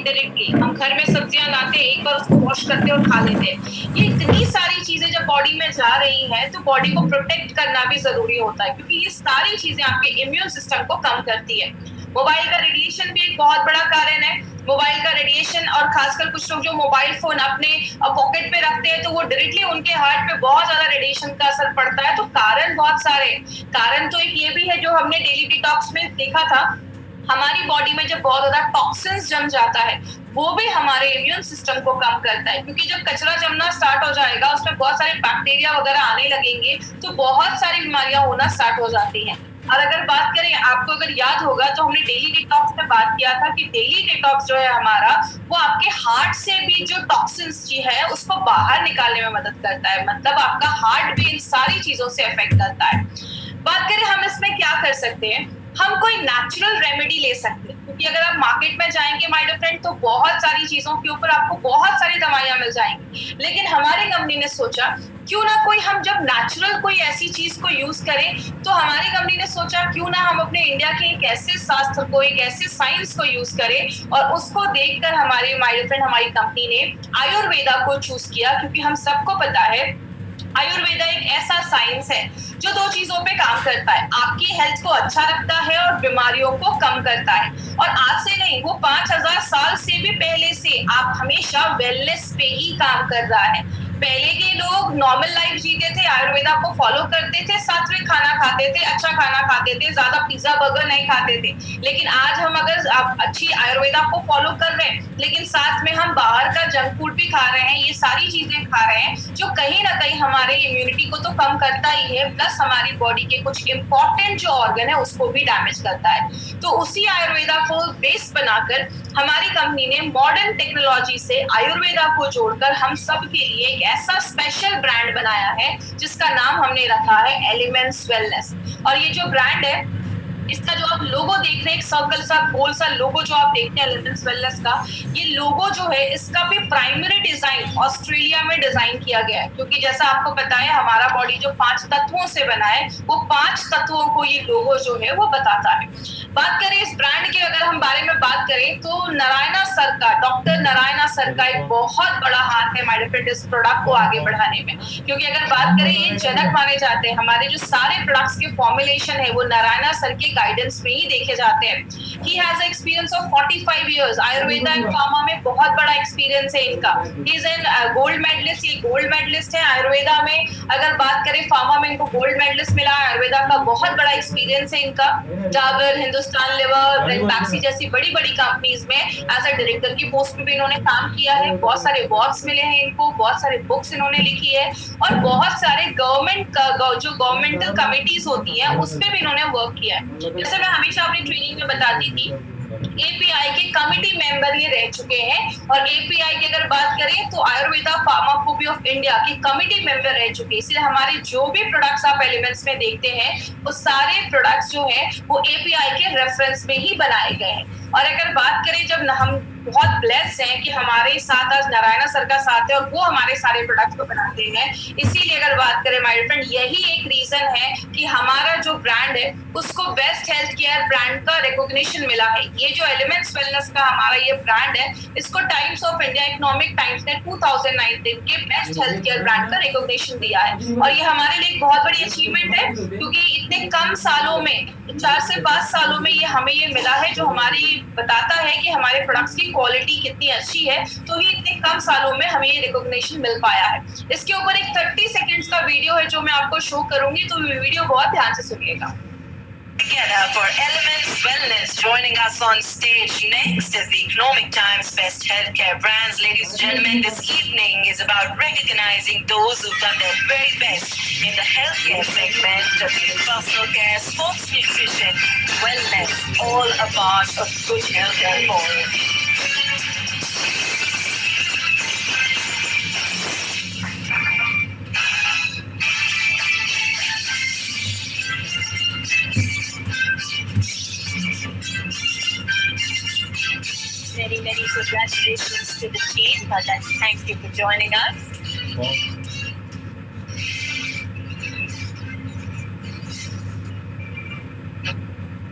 Directly हम घर में सब्जियां लाते, एक बार उसको वॉश करते और खा लेते। ये इतनी सारी चीजें जब बॉडी में जा रही हैं तो बॉडी को प्रोटेक्ट करना भी जरूरी होता है, क्योंकि ये सारी चीजें आपके इम्यून सिस्टम को कम करती है। मोबाइल का रेडिएशन भी एक बहुत बड़ा कारण है। मोबाइल का रेडिएशन, और खासकर कुछ लोग जो मोबाइल फोन अपने पॉकेट पे रखते हैं तो वो डायरेक्टली उनके हार्ट पे बहुत ज्यादा रेडिएशन का असर पड़ता है। तो कारण बहुत सारे, कारण तो एक ये भी है जो हमने डेली डिटॉक्स में देखा था, हमारी बॉडी में जब बहुत ज्यादा टॉक्सिन्स जम जाता है वो भी हमारे इम्यून सिस्टम को कम करता है, क्योंकि जब कचरा जमना स्टार्ट हो जाएगा उसमें बहुत सारे बैक्टीरिया वगैरह आने लगेंगे तो बहुत सारी बीमारियां होना स्टार्ट हो जाती हैं। और अगर बात करें, आपको अगर याद होगा तो हमने डेली डिटॉक्स में बात किया था कि डेली डिटॉक्स जो है हमारा, वो आपके हार्ट से भी जो टॉक्सिन्स जी है उसको बाहर निकालने में मदद करता है। मतलब आपका हार्ट भी इन सारी चीजों से अफेक्ट करता है। बात करें हम इसमें क्या कर सकते हैं, हम कोई नेचुरल रेमेडी ले सकते हैं, क्योंकि अगर आप मार्केट में जाएंगे माय डियर फ्रेंड तो बहुत सारी चीजों के ऊपर आपको बहुत सारी दवाइयां मिल जाएंगी। लेकिन हमारी कंपनी ने सोचा क्यों ना कोई हम जब नेचुरल कोई ऐसी चीज को यूज करें, तो हमारी कंपनी ने सोचा क्यों ना हम अपने इंडिया के एक ऐसे शास्त्र को, एक ऐसे साइंस को यूज करें, और उसको देखकर हमारे माय डियर फ्रेंड हमारी कंपनी ने आयुर्वेदा को चूज किया। क्योंकि हम सबको पता है आयुर्वेदा एक ऐसा साइंस है जो दो चीजों पे काम करता है, आपकी हेल्थ को अच्छा रखता है और बीमारियों को कम करता है। और आज से नहीं, वो 5000 साल से भी पहले से आप हमेशा वेलनेस पे ही काम कर रहा है। पहले के लोग नॉर्मल लाइफ जीते थे, आयुर्वेदा को फॉलो करते थे, सात्विक खाना खाते थे, अच्छा खाना खाते थे, ज्यादा पिज्जा बर्गर नहीं खाते थे। लेकिन आज हम अगर अच्छी आयुर्वेदा को फॉलो कर रहे हैं लेकिन साथ में हम बाहर का जंक फूड भी खा रहे हैं, ये सारी चीजें खा रहे हैं जो कहीं ना कहीं हमारे इम्यूनिटी को तो कम करता ही है, प्लस हमारी बॉडी के कुछ इंपॉर्टेंट जो ऑर्गन है उसको भी डैमेज करता है। तो उसी आयुर्वेदा को बेस बनाकर हमारी कंपनी ने मॉडर्न टेक्नोलॉजी से आयुर्वेदा को जोड़कर हम सब के लिए एक ऐसा स्पेशल ब्रांड बनाया है जिसका नाम हमने रखा है एलिमेंट्स वेलनेस। और ये जो ब्रांड है, इसका जो आप लोगो देख रहे हैं, एक सर्कल सा गोल सा लोगो जो आप देखते हैं एलिमेंट्स वेलनेस का, ये लोगो जो है इसका भी प्राइमरी डिजाइन ऑस्ट्रेलिया में डिजाइन किया गया है। क्योंकि जैसा आपको पता है हमारा बॉडी जो 5 तत्वों से बना है, वो 5 तत्वों को ये लोगो जो है वो बताता है। बात करें इस ब्रांड के, अगर हम बारे में बात करें तो नारायणा सर का, डॉक्टर नारायणा सर का एक बहुत बड़ा हाथ है माय डियर फ्रेंड इस प्रोडक्ट को आगे बढ़ाने में। क्योंकि अगर बात करें, ये जनक माने जाते हैं, हमारे जो सारे प्रोडक्ट्स के फॉर्मुलेशन है वो नारायणा सर के गाइडेंस में ही देखे जाते हैं। He has experience of 45 years, Ayurveda and pharma में बहुत बड़ा एक्सपीरियंस है इनका। He is a gold medallist, ये गोल्ड मेडलिस्ट है आयुर्वेदा में। अगर बात करें फार्मा में इनको गोल्ड मेडलिस्ट मिला, आयुर्वेदा का बहुत बड़ा एक्सपीरियंस है इनका। डाबर, हिंदुस्तान लिवर, बैक्सी जैसी बड़ी बड़ी कंपनीज में एज अ डायरेक्टर की पोस्ट पे भी इन्होंने काम किया है। बहुत सारे अवार्ड्स मिले हैं इनको, बहुत सारे बुक्स इन्होंने लिखी है, और बहुत सारे गवर्नमेंट जो गवर्नमेंटल कमिटीज होती हैं उस पे भी इन्होंने वर्क किया है। जैसे मैं हमेशा अपनी ट्रेनिंग में बताती थी, एपीआई के कमिटी मेंबर ये रह चुके हैं। और एपीआई की अगर बात करें तो आयुर्वेदा फार्माकोपी ऑफ इंडिया के कमिटी मेंबर रह चुके हैं। इसलिए हमारे जो भी प्रोडक्ट्स आप एलिमेंट्स में देखते हैं वो सारे प्रोडक्ट्स जो है वो एपीआई के रेफरेंस में ही बनाए गए हैं। और अगर बात करें, जब हम बहुत ब्लेस्ड हैं कि हमारे साथ आज नारायणा सर का साथ है और वो हमारे सारे प्रोडक्ट्स को बनाते हैं। इसीलिए अगर बात करें माय डियर फ्रेंड, यही एक रीजन है कि हमारा जो ब्रांड है उसको बेस्ट हेल्थ केयर ब्रांड का रिकॉग्निशन मिला है। ये जो एलिमेंट्स वेलनेस का हमारा ये ब्रांड है, इसको times of India, economic times ने 2019 के बेस्ट हेल्थ केयर ब्रांड का रिकॉग्निशन दिया है। और ये हमारे लिए एक बहुत बड़ी अचीवमेंट है, क्योंकि इतने कम सालों में, 4 से 5 सालों में ये हमें ये मिला है, जो हमारी बताता है कि हमारे प्रोडक्ट्स की क्वालिटी कितनी अच्छी है। तो ही इतने कम सालों में हमें ये रिकॉग्निशन मिल पाया है। इसके ऊपर एक 30 सेकंड्स का वीडियो है जो मैं आपको शो करूंगी, तो वीडियो बहुत ध्यान से सुनिएगा। Together for Elements Wellness, joining us on stage next is the Economic Times Best Healthcare Brands. Ladies and gentlemen, this evening is about recognizing those who've done their very best in the healthcare segment of personal care, sports nutrition, wellness, all a part of good health and all. Many congratulations to the team, but thank you for joining us.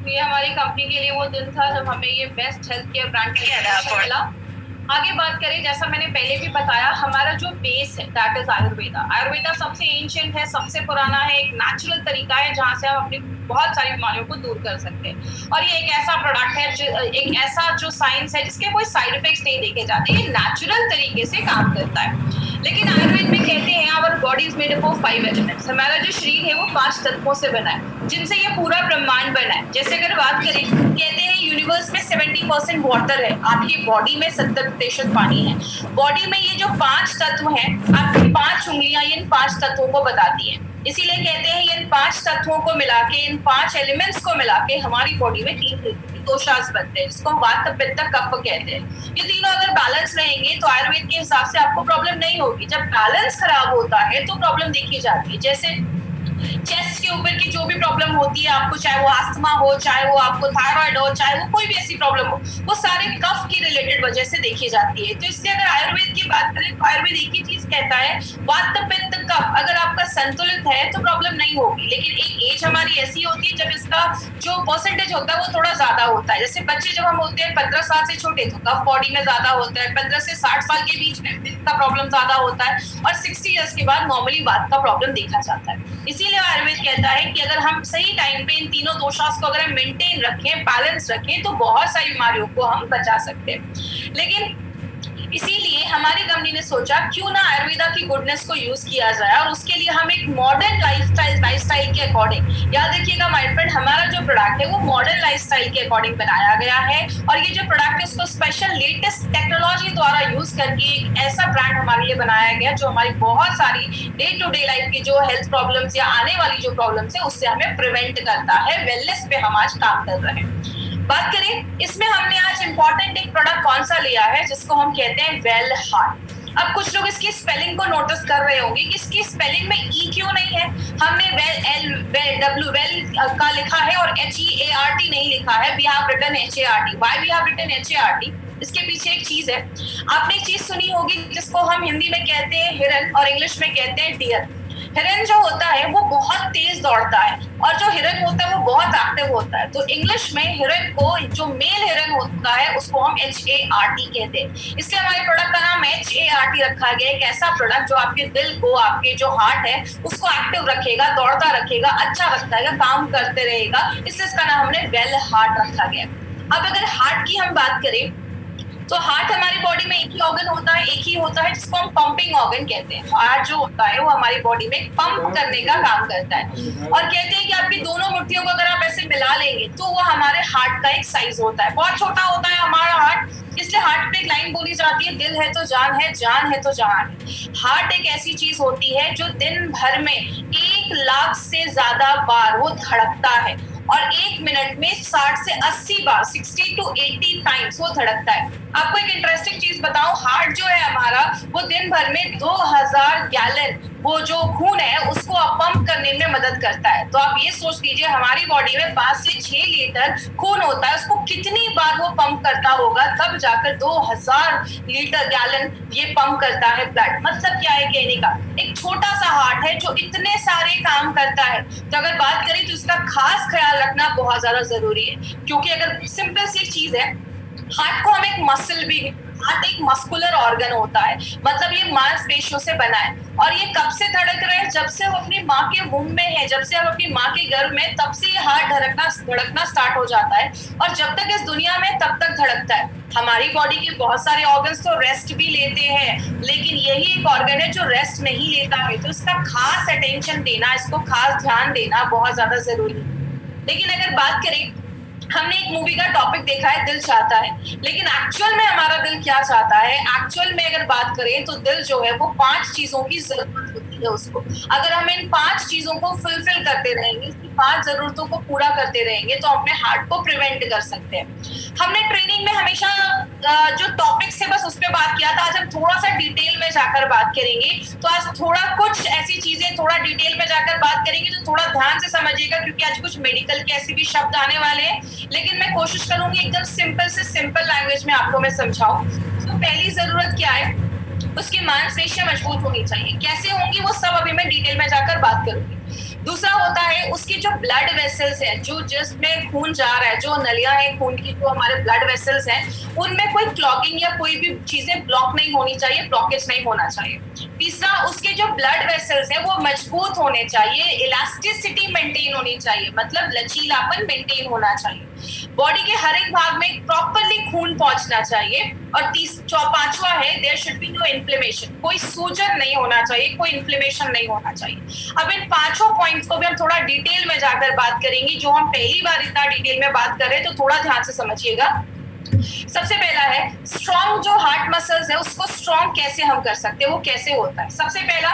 ये हमारी company के लिए वो दिन था जब हमें ये बेस्ट हेल्थ केयर ब्रांड मिला। आगे बात करें, जैसा मैंने पहले भी बताया, हमारा जो बेस है दैट इज आयुर्वेदा। आयुर्वेदा सबसे एंशिएंट है, सबसे पुराना है, एक नेचुरल तरीका है जहाँ से हम अपनी बहुत सारी बीमारियों को दूर कर सकते हैं। और ये एक ऐसा प्रोडक्ट है, एक ऐसा जो साइंस है जिसके कोई साइड इफेक्ट्स नहीं देखे जाते, ये नेचुरल तरीके से काम करता है। लेकिन आयुर्वेद में कहते हैं our body is made up of 5 elements. हमारा जो शरीर है वो 5 तत्वों से बना है, जिनसे ये पूरा ब्रह्मांड बना है। जैसे अगर बात करें, कहते हैं यूनिवर्स में 70% वाटर है, आपकी बॉडी में 70% पानी है। बॉडी में ये जो 5 तत्व हैं, आपकी 5 उंगलियां इन 5 तत्वों को बताती हैं। इसीलिए कहते हैं इन 5 तत्वों को मिला के, इन 5 एलिमेंट्स को मिला के हमारी बॉडी में 3 दोषास बनते हैं, जिसको हम वात पित्त कफ कहते हैं। ये तीनों अगर बैलेंस रहेंगे तो आयुर्वेद के हिसाब से आपको प्रॉब्लम नहीं होगी। जब बैलेंस खराब होता है तो प्रॉब्लम देखी जाती है। जैसे चेस्ट के ऊपर की जो भी प्रॉब्लम होती है आपको, चाहे वो अस्थमा हो, चाहे वो आपको थायराइड हो, चाहे वो कोई भी ऐसी प्रॉब्लम हो, वो सारे कफ की रिलेटेड वजह से देखी जाती है। तो इसलिए अगर आयुर्वेद की बात करें तो आयुर्वेद एक ही चीज कहता है, वात पित्त कफ अगर आपका संतुलित है तो प्रॉब्लम नहीं होगी। लेकिन एक एज हमारी ऐसी होती है जब इसका जो परसेंटेज होता है वो थोड़ा ज्यादा होता है। जैसे बच्चे जब हम होते हैं 15 साल से छोटे तो कफ बॉडी में ज्यादा होता है, 15 से 60 साल के बीच में पित्त का प्रॉब्लम ज्यादा होता है, और 60 ईयर्स के बाद नॉर्मली वात का प्रॉब्लम देखा जाता है। इसीलिए आयुर्वेद कहता है कि अगर हम सही टाइम पे इन तीनों दोषास को अगर हम मेंटेन रखें, बैलेंस रखें, तो बहुत सारी बीमारियों को हम बचा सकते हैं। लेकिन इसीलिए हमारी कंपनी ने सोचा क्यों ना आयुर्वेदा की गुडनेस को यूज किया जाए, और उसके लिए हम एक मॉडर्न लाइफस्टाइल के अकॉर्डिंग, याद रखिएगा माय फ्रेंड, हमारा जो प्रोडक्ट है वो मॉडर्न लाइफस्टाइल के अकॉर्डिंग बनाया गया है। और ये जो प्रोडक्ट है उसको स्पेशल लेटेस्ट टेक्नोलॉजी द्वारा यूज करके एक ऐसा ब्रांड हमारे लिए बनाया गया जो हमारी बहुत सारी डे टू डे लाइफ की जो हेल्थ प्रॉब्लम्स या आने वाली जो प्रॉब्लम्स है उससे हमें प्रिवेंट करता है। वेलनेस पे हम आज काम कर रहे हैं। बात करें, इसमें हमने आज इंपॉर्टेंट एक प्रोडक्ट कौन सा लिया है जिसको हम कहते हैं वेल हार्ट। अब कुछ लोग इसकी स्पेलिंग को नोटिस कर रहे होंगे कि इसकी स्पेलिंग में ई क्यों नहीं है। हमने वेल का लिखा है और HEART नहीं लिखा है। We have written HART। Why we have written HART? इसके पीछे एक चीज है। आपने एक चीज सुनी होगी जिसको हम हिंदी में कहते हैं हिरन और इंग्लिश में कहते हैं डियर। हिरन जो होता है वो बहुत तेज दौड़ता है और जो हिरन होता है वो बहुत एक्टिव होता है। तो इंग्लिश में हिरन को, जो मेल हिरन होता है उसको हम HART कहते हैं। इसलिए हमारे प्रोडक्ट का नाम HART रखा गया। एक ऐसा प्रोडक्ट जो आपके दिल को, आपके जो हार्ट है उसको एक्टिव रखेगा, दौड़ता रखेगा, अच्छा रखेगा, काम करते रहेगा। इसलिए इसका नाम हमने वेल हार्ट रखा गया। अब अगर हार्ट की हम बात करें तो हार्ट हमारी बॉडी में एक ही ऑर्गन होता है, एक ही होता है जिसको हम पंपिंग ऑर्गन कहते हैं। हार्ट जो होता है वो हमारी बॉडी में पंप करने का काम करता है। और कहते हैं कि आपकी दोनों मुट्ठियों को अगर आप ऐसे मिला लेंगे तो वो हमारे हार्ट का एक साइज होता है। बहुत छोटा होता है हमारा हार्ट, इसलिए हार्ट पे एक लाइन बोली जाती है, दिल है तो जान है, जान है तो जहान है। हार्ट एक ऐसी चीज होती है जो दिन भर में 1 लाख से ज्यादा बार वो धड़कता है और 1 मिनट में 60 से 80 बार, 60 to 80 टाइम्स वो धड़कता है। आपको एक इंटरेस्टिंग चीज बताऊं, हार्ट जो है हमारा वो दिन भर में 2000 गैलन वो जो खून है उसको पंप करने में मदद करता है। तो आप ये सोच लीजिए हमारी बॉडी में 5 से 6 लीटर खून होता है, उसको कितनी बार वो पंप करता होगा, तब जाकर 2000 लीटर गैलन ये पंप करता है ब्लड। मतलब क्या है कहने का, एक छोटा सा हार्ट है जो इतने सारे काम करता है। तो अगर बात करें तो इसका खास ख्याल रखना बहुत ज्यादा जरूरी है, क्योंकि अगर सिंपल सी चीज है, हार्ट को हम एक मसल भी, हार्ट एक मस्कुलर ऑर्गन होता है, मतलब ये मांसपेशियों से बना है। और ये कब से धड़क रहा है? जब से वो अपनी माँ के वुम्ब में है, जब से हम अपनी माँ के गर्भ में, तब से ये हार्ट धड़कना स्टार्ट हो जाता है और जब तक इस दुनिया में तब तक धड़कता है। हमारी बॉडी के बहुत सारे ऑर्गन्स तो रेस्ट भी लेते हैं, लेकिन यही एक ऑर्गन है जो रेस्ट नहीं लेता है। तो इसका खास अटेंशन देना, इसको खास ध्यान देना बहुत ज्यादा जरूरी है। लेकिन अगर बात करें, हमने एक मूवी का टॉपिक देखा है दिल चाहता है, लेकिन एक्चुअल में हमारा दिल क्या चाहता है? एक्चुअल में अगर बात करें तो दिल जो है वो 5 चीजों की जरूरत होती है उसको। अगर हम इन 5 चीजों को फुलफिल करते रहेंगे, 5 जरूरतों को पूरा करते रहेंगे, तो अपने हार्ट को प्रिवेंट कर सकते हैं। हमने ट्रेनिंग में हमेशा जो टॉपिक्स है बस उस पर बात किया था। आज हम थोड़ा सा डिटेल में जाकर बात करेंगे। तो आज थोड़ा कुछ ऐसी चीजें थोड़ा डिटेल में जाकर बात करेंगे, तो थोड़ा ध्यान से समझिएगा, क्योंकि आज कुछ मेडिकल के ऐसे भी शब्द आने वाले हैं, लेकिन मैं कोशिश करूंगी एकदम सिंपल से सिंपल लैंग्वेज में आपको मैं समझाऊं। तो पहली जरूरत क्या है, उसकी मांसपेशियां मजबूत होनी चाहिए। कैसे होंगी वो सब अभी मैं डिटेल में जाकर बात करूंगी। दूसरा होता है उसकी जो ब्लड वेसल्स है, जो जिसमें खून जा रहा है, जो नलियां हैं खून की, जो हमारे ब्लड वेसल्स हैं, उनमें कोई क्लॉगिंग या कोई भी चीजें ब्लॉक नहीं होनी चाहिए, ब्लॉकेज नहीं होना चाहिए। तीसरा, उसके जो ब्लड वेसल्स है वो मजबूत होने चाहिए, इलास्टिसिटी मेंटेन होनी चाहिए, मतलब लचीलापन मेंटेन होना चाहिए, बॉडी के हर एक भाग में प्रॉपरली खून पहुंचना चाहिए। और पांचवा है there should be no inflammation, कोई सूजन नहीं होना चाहिए, कोई इन्फ्लेमेशन नहीं होना चाहिए। अब इन पांचों पॉइंट्स को भी हम थोड़ा डिटेल में जाकर बात करेंगे, जो हम पहली बार इतना डिटेल में बात कर रहे हैं, तो थोड़ा ध्यान से समझिएगा। सबसे पहला है स्ट्रॉन्ग जो हार्ट मसल्स है उसको स्ट्रॉन्ग कैसे हम कर सकते हैं, वो कैसे होता है। सबसे पहला,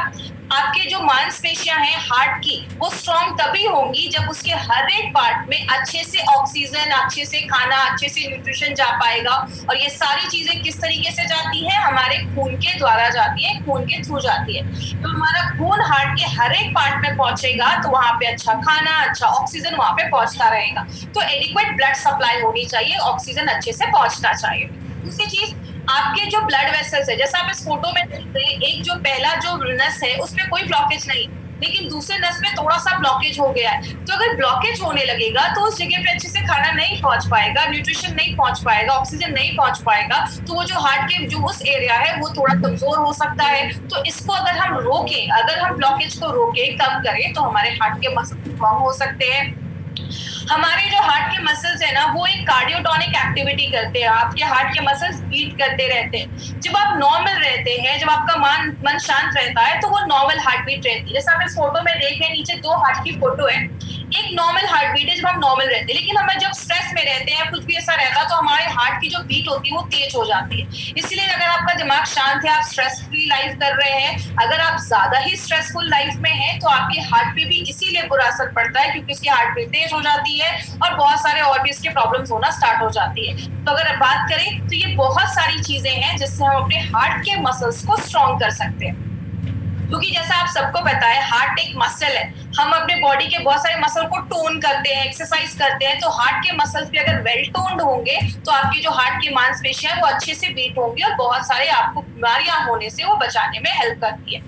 आपके जो मांसपेशियां हैं हार्ट की, वो स्ट्रॉन्ग तभी होंगी जब उसके हर एक पार्ट में अच्छे से ऑक्सीजन, अच्छे से खाना, अच्छे से न्यूट्रिशन जा पाएगा। और ये सारी चीजें किस तरीके से जाती है, हमारे खून के द्वारा जाती है, खून के थ्रू जाती है। तो हमारा खून हार्ट के हर एक पार्ट में पहुंचेगा तो वहां पे अच्छा खाना, अच्छा ऑक्सीजन वहां पे पहुंचता रहेगा। तो एडिक्वेट ब्लड सप्लाई होनी चाहिए, ऑक्सीजन अच्छे से पहुंचना चाहिए। दूसरी चीज, आपके जो ब्लड वेसल्स है, जैसा आप इस फोटो में देख रहे हैं, एक जो पहला जो नस है उसमें कोई ब्लॉकेज नहीं, लेकिन दूसरे नस में थोड़ा सा ब्लॉकेज हो गया है। तो अगर ब्लॉकेज होने लगेगा तो उस जगह पे अच्छे से खाना नहीं पहुंच पाएगा, न्यूट्रिशन नहीं पहुंच पाएगा, ऑक्सीजन नहीं पहुंच पाएगा, तो वो जो हार्ट के जो उस एरिया है वो थोड़ा कमजोर हो सकता है। तो इसको अगर हम रोकें, अगर हम ब्लॉकेज को रोकें, कम करें, तो हमारे हार्ट के मसल स्ट्रॉन्ग हो सकते हैं। हमारे जो हार्ट के मसल्स है ना, वो एक कार्डियोटोनिक एक्टिविटी करते हैं, आपके हार्ट के मसल्स बीट करते रहते हैं। जब आप नॉर्मल रहते हैं, जब आपका मन शांत रहता है, तो वो नॉर्मल हार्ट बीट रहती है। जैसे आप इस फोटो में देख रहे हैं, नीचे दो हार्ट की फोटो है, एक नॉर्मल हार्ट बीट है जब हम नॉर्मल रहते हैं, लेकिन हमें जब स्ट्रेस में रहते हैं, कुछ भी ऐसा रहता है, तो हमारे हार्ट की जो बीट होती है वो तेज हो जाती है। इसलिए अगर आपका दिमाग शांत है, आप स्ट्रेस फ्री लाइफ कर रहे हैं, अगर आप ज्यादा ही स्ट्रेसफुल लाइफ में हैं, तो आपके हार्ट पे भी इसीलिए बुरा असर पड़ता है, क्योंकि उसकी हार्ट बीट तेज हो जाती है और बहुत सारे और भी इसके प्रॉब्लम्स होना स्टार्ट हो जाती है। तो अगर बात करें तो ये बहुत सारी चीजें हैं जिससे हम अपने हार्ट के मसल्स को स्ट्रॉन्ग कर सकते हैं। क्योंकि जैसा आप सबको पता है, हार्ट एक मसल है, हम अपने बॉडी के बहुत सारे मसल को टोन करते हैं, एक्सरसाइज करते हैं। तो हार्ट के मसल्स भी अगर वेल टोन्ड होंगे तो आपकी जो हार्ट की मांसपेशियां वो अच्छे से बीट होंगी और बहुत सारे आपको बीमारियां होने से वो बचाने में हेल्प करती है।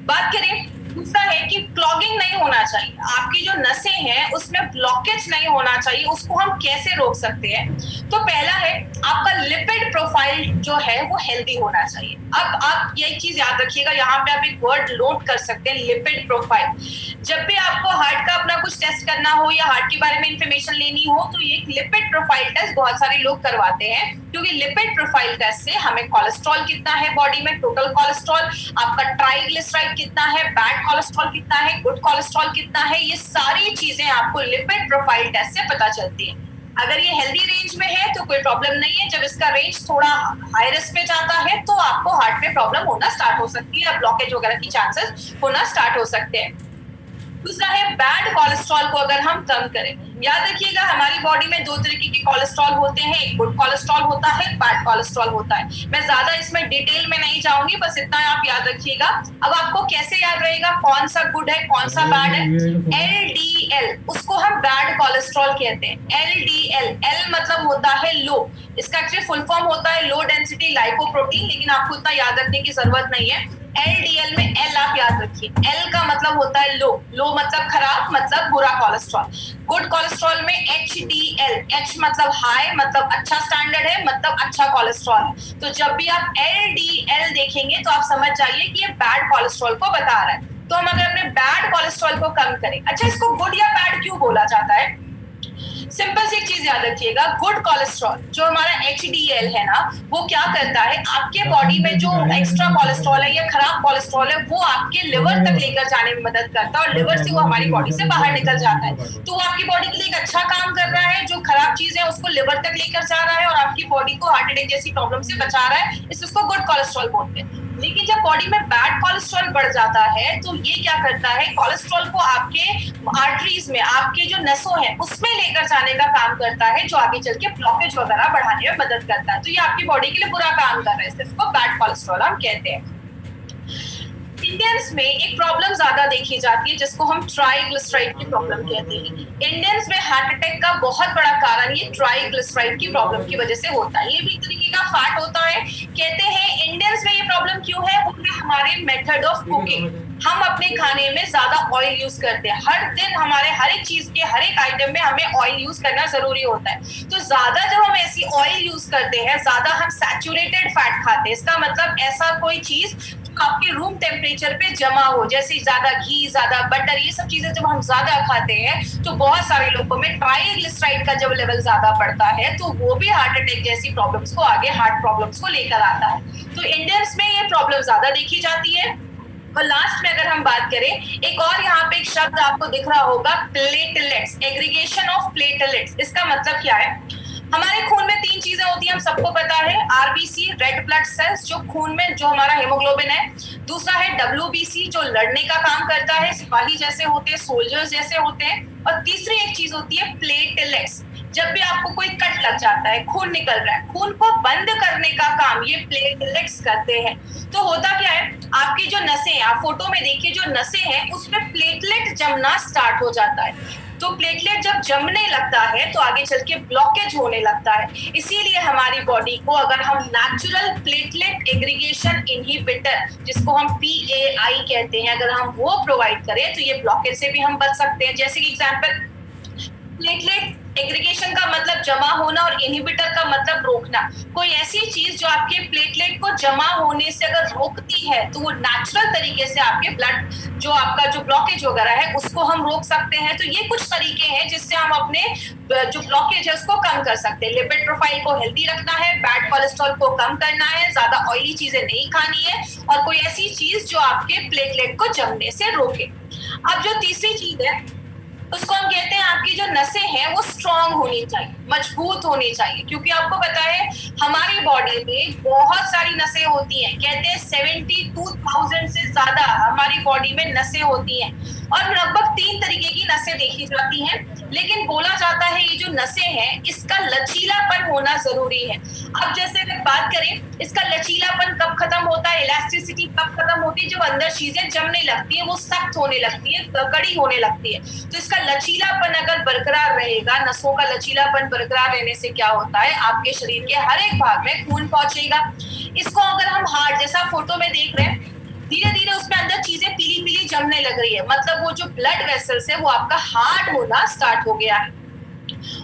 बात करें, दूसरा है कि क्लॉगिंग नहीं होना चाहिए, आपकी जो नसें हैं उसमें ब्लॉकेज नहीं होना चाहिए। उसको हम कैसे रोक सकते हैं? तो पहला है, आपका लिपिड प्रोफाइल जो है वो हेल्दी होना चाहिए। अब आप ये चीज याद रखिएगा, यहाँ पे आप एक वर्ड नोट कर सकते हैं, लिपिड प्रोफाइल। जब भी आपको हार्ट का अपना कुछ टेस्ट करना हो या हार्ट के बारे में इंफॉर्मेशन लेनी हो, तो ये लिपिड प्रोफाइल टेस्ट बहुत सारे लोग करवाते हैं, क्योंकि लिपिड प्रोफाइल टेस्ट से हमें कोलेस्ट्रॉल कितना है बॉडी में, टोटल कोलेस्ट्रॉल, आपका ट्राइग्लिसराइड कितना है, बैड कोलेस्ट्रॉल कितना है, गुड कोलेस्ट्रॉल कितना है, ये सारी चीजें आपको लिपिड प्रोफाइल टेस्ट से पता चलती है। अगर ये हेल्दी रेंज में है तो कोई प्रॉब्लम नहीं है, जब इसका रेंज थोड़ा हाई रिस्क पे जाता है तो आपको हार्ट में प्रॉब्लम होना स्टार्ट हो सकती है, ब्लॉकेज वगैरह की चांसेस होना स्टार्ट हो सकते हैं। दूसरा है बैड कोलेस्ट्रॉल को अगर हम कम करें। याद रखिएगा, हमारी बॉडी में दो तरीके के कोलेस्ट्रॉल होते हैं, एक गुड कोलेस्ट्रॉल होता है, एक बैड कोलेस्ट्रॉल होता है। मैं ज्यादा इसमें डिटेल में नहीं जाऊंगी, बस इतना आप याद रखिएगा। अब आपको कैसे याद रहेगा कौन सा गुड है कौन सा बैड है? LDL, उसको हम बैड कोलेस्ट्रॉल कहते हैं। LDL, L मतलब होता है लो, इसका एक्चुअली फुल फॉर्म होता है लो डेंसिटी लाइपोप्रोटीन, लेकिन आपको इतना याद रखने की जरूरत नहीं है। LDL में L आप याद रखिए, L का मतलब होता है लो, लो मतलब खराब, मतलब बुरा कोलेस्ट्रॉल। गुड कोलेस्ट्रॉल में HDL, H मतलब हाई, मतलब अच्छा स्टैंडर्ड है, मतलब अच्छा कोलेस्ट्रॉल है। तो जब भी आप LDL देखेंगे तो आप समझ जाइए कि ये बैड कोलेस्ट्रॉल को बता रहा है। तो हम अगर अपने बैड कोलेस्ट्रॉल को कम करें, अच्छा इसको गुड या बैड क्यों बोला जाता है? सिंपल सी एक चीज याद रखिएगा, गुड कोलेस्ट्रॉल जो हमारा HDL है ना, वो क्या करता है, आपके बॉडी में जो एक्स्ट्रा कोलेस्ट्रॉल है या खराब कोलेस्ट्रॉल है वो आपके लिवर तक लेकर जाने में मदद करता है, और लिवर से वो हमारी बॉडी से बाहर निकल जाता है। तो वो आपकी बॉडी के लिए एक अच्छा काम कर रहा है, जो खराब चीज है उसको लिवर तक लेकर जा रहा है और आपकी बॉडी को हार्ट अटैक जैसी प्रॉब्लम से बचा रहा है, इसको गुड कोलेस्ट्रॉल बोलते हैं। लेकिन जब बॉडी में बैड कोलेस्ट्रॉल बढ़ जाता है तो ये क्या करता है, कोलेस्ट्रॉल को आपके आर्टरीज में, आपके जो नसों हैं उसमें लेकर जाने का काम करता है, जो आगे चल के ब्लॉकेज वगैरह बढ़ाने में मदद करता है। तो ये आपकी बॉडी के लिए बुरा काम कर रहा है, इसको बैड कोलेस्ट्रॉल हम कहते हैं। इंडियंस में एक प्रॉब्लम ज्यादा देखी जाती है जिसको हम ट्राइग्लिसराइड की प्रॉब्लम कहते हैं। इंडियंस में हार्ट अटैक का बहुत बड़ा कारण ये ट्राइग्लिसराइड की प्रॉब्लम की वजह से होता है। ये भी एक तरीके का फैट होता है। कहते हैं इंडियंस में ये प्रॉब्लम क्यों है, वो है हमारे मेथड ऑफ कुकिंग। हम अपने खाने में ज्यादा ऑयल यूज करते हैं। हर दिन हमारे हर एक चीज के हर एक आइटम में हमें ऑयल यूज करना जरूरी होता है। तो ज्यादा जब हम ऐसी ऑयल यूज करते हैं, ज्यादा हम सैचुरेटेड फैट खाते हैं, इसका मतलब ऐसा कोई चीज आपके रूम टेम्परेचर पे जमा हो, जैसे ज्यादा घी, ज्यादा बटर, ये सब चीजें जब हम ज्यादा खाते हैं तो बहुत सारे लोगों में ट्राइग्लिसराइड का जब लेवल ज्यादा बढ़ता है तो वो भी हार्ट अटैक जैसी प्रॉब्लम्स को, आगे हार्ट प्रॉब्लम्स को लेकर आता है। तो इंडियंस में ये प्रॉब्लम ज्यादा देखी जाती है। और लास्ट में अगर हम बात करें, एक और यहाँ पे एक शब्द आपको दिख रहा होगा, प्लेटलेट्स, एग्रीगेशन ऑफ प्लेटलेट्स। इसका मतलब क्या है? हमारे खून में 3 चीजें होती हैं, हम सबको पता है। आरबीसी, रेड ब्लड सेल्स, जो खून में जो हमारा हेमोग्लोबिन है। दूसरा है डब्ल्यूबीसी, जो लड़ने का काम करता है, सिपाही जैसे होते हैं, सोल्जर्स जैसे होते हैं। और तीसरी एक चीज होती है प्लेटलेट्स। जब भी आपको कोई कट लग जाता है, खून निकल रहा है, खून को बंद करने का काम ये प्लेटलेट्स करते हैं। तो होता क्या है, आपकी जो नसें हैं, आप फोटो में देखिए, जो नसें हैं उसमें प्लेटलेट जमना स्टार्ट हो जाता है। तो प्लेटलेट जब जमने लगता है तो आगे चल के ब्लॉकेज होने लगता है। इसीलिए हमारी बॉडी को अगर हम नेचुरल प्लेटलेट एग्रीगेशन इनहिबिटर, जिसको हम PAI कहते हैं, अगर हम वो प्रोवाइड करें तो ये ब्लॉकेज से भी हम बच सकते हैं। जैसे कि एग्जांपल, प्लेटलेट एग्रीगेशन का मतलब जमा होना और इनहिबिटर का मतलब रोकना। कोई ऐसी चीज जो आपके प्लेटलेट को जमा होने से अगर रोकती है तो वो नेचुरल तरीके से आपके ब्लड, जो आपका जो ब्लॉकेज वगैरह है, उसको हम रोक सकते हैं। तो ये कुछ तरीके हैं जिससे हम अपने जो ब्लॉकेज है उसको कम कर सकते हैं। लिपिड प्रोफाइल को हेल्दी रखना है, बैड कोलेस्ट्रॉल को कम करना है, ज्यादा ऑयली चीजें नहीं खानी है, और कोई ऐसी चीज जो आपके प्लेटलेट को जमने से रोके। अब जो तीसरी चीज है उसको हम कहते हैं, आपकी जो नसें हैं वो स्ट्रांग होनी चाहिए, मजबूत होनी चाहिए। क्योंकि आपको पता है हमारी बॉडी में बहुत सारी नसें होती हैं। कहते हैं 72,000 से ज्यादा हमारी बॉडी में नसें होती हैं, और लगभग 3 तरीके की नसें देखी जाती हैं। लेकिन बोला जाता है ये जो नसें हैं इसका लचीलापन होना जरूरी है। अब जैसे अगर बात करें, इसका लचीलापन कब खत्म होता है, इलास्टिसिटी कब खत्म होती है? जब अंदर चीजें जमने लगती है, वो सख्त होने लगती है, कड़ी होने लगती है। तो इसका लचीलापन अगर बरकरार रहेगा, नसों का लचीलापन बरकरार रहने से क्या होता है, आपके शरीर के हर एक भाग में खून पहुंचेगा। इसको अगर हम हार्ट, जैसा फोटो में देख रहे हैं, धीरे धीरे उसमें अंदर चीजें पीली पीली जमने लग रही है, मतलब वो जो ब्लड वेसल्स है वो आपका हार्ड होना स्टार्ट हो गया है।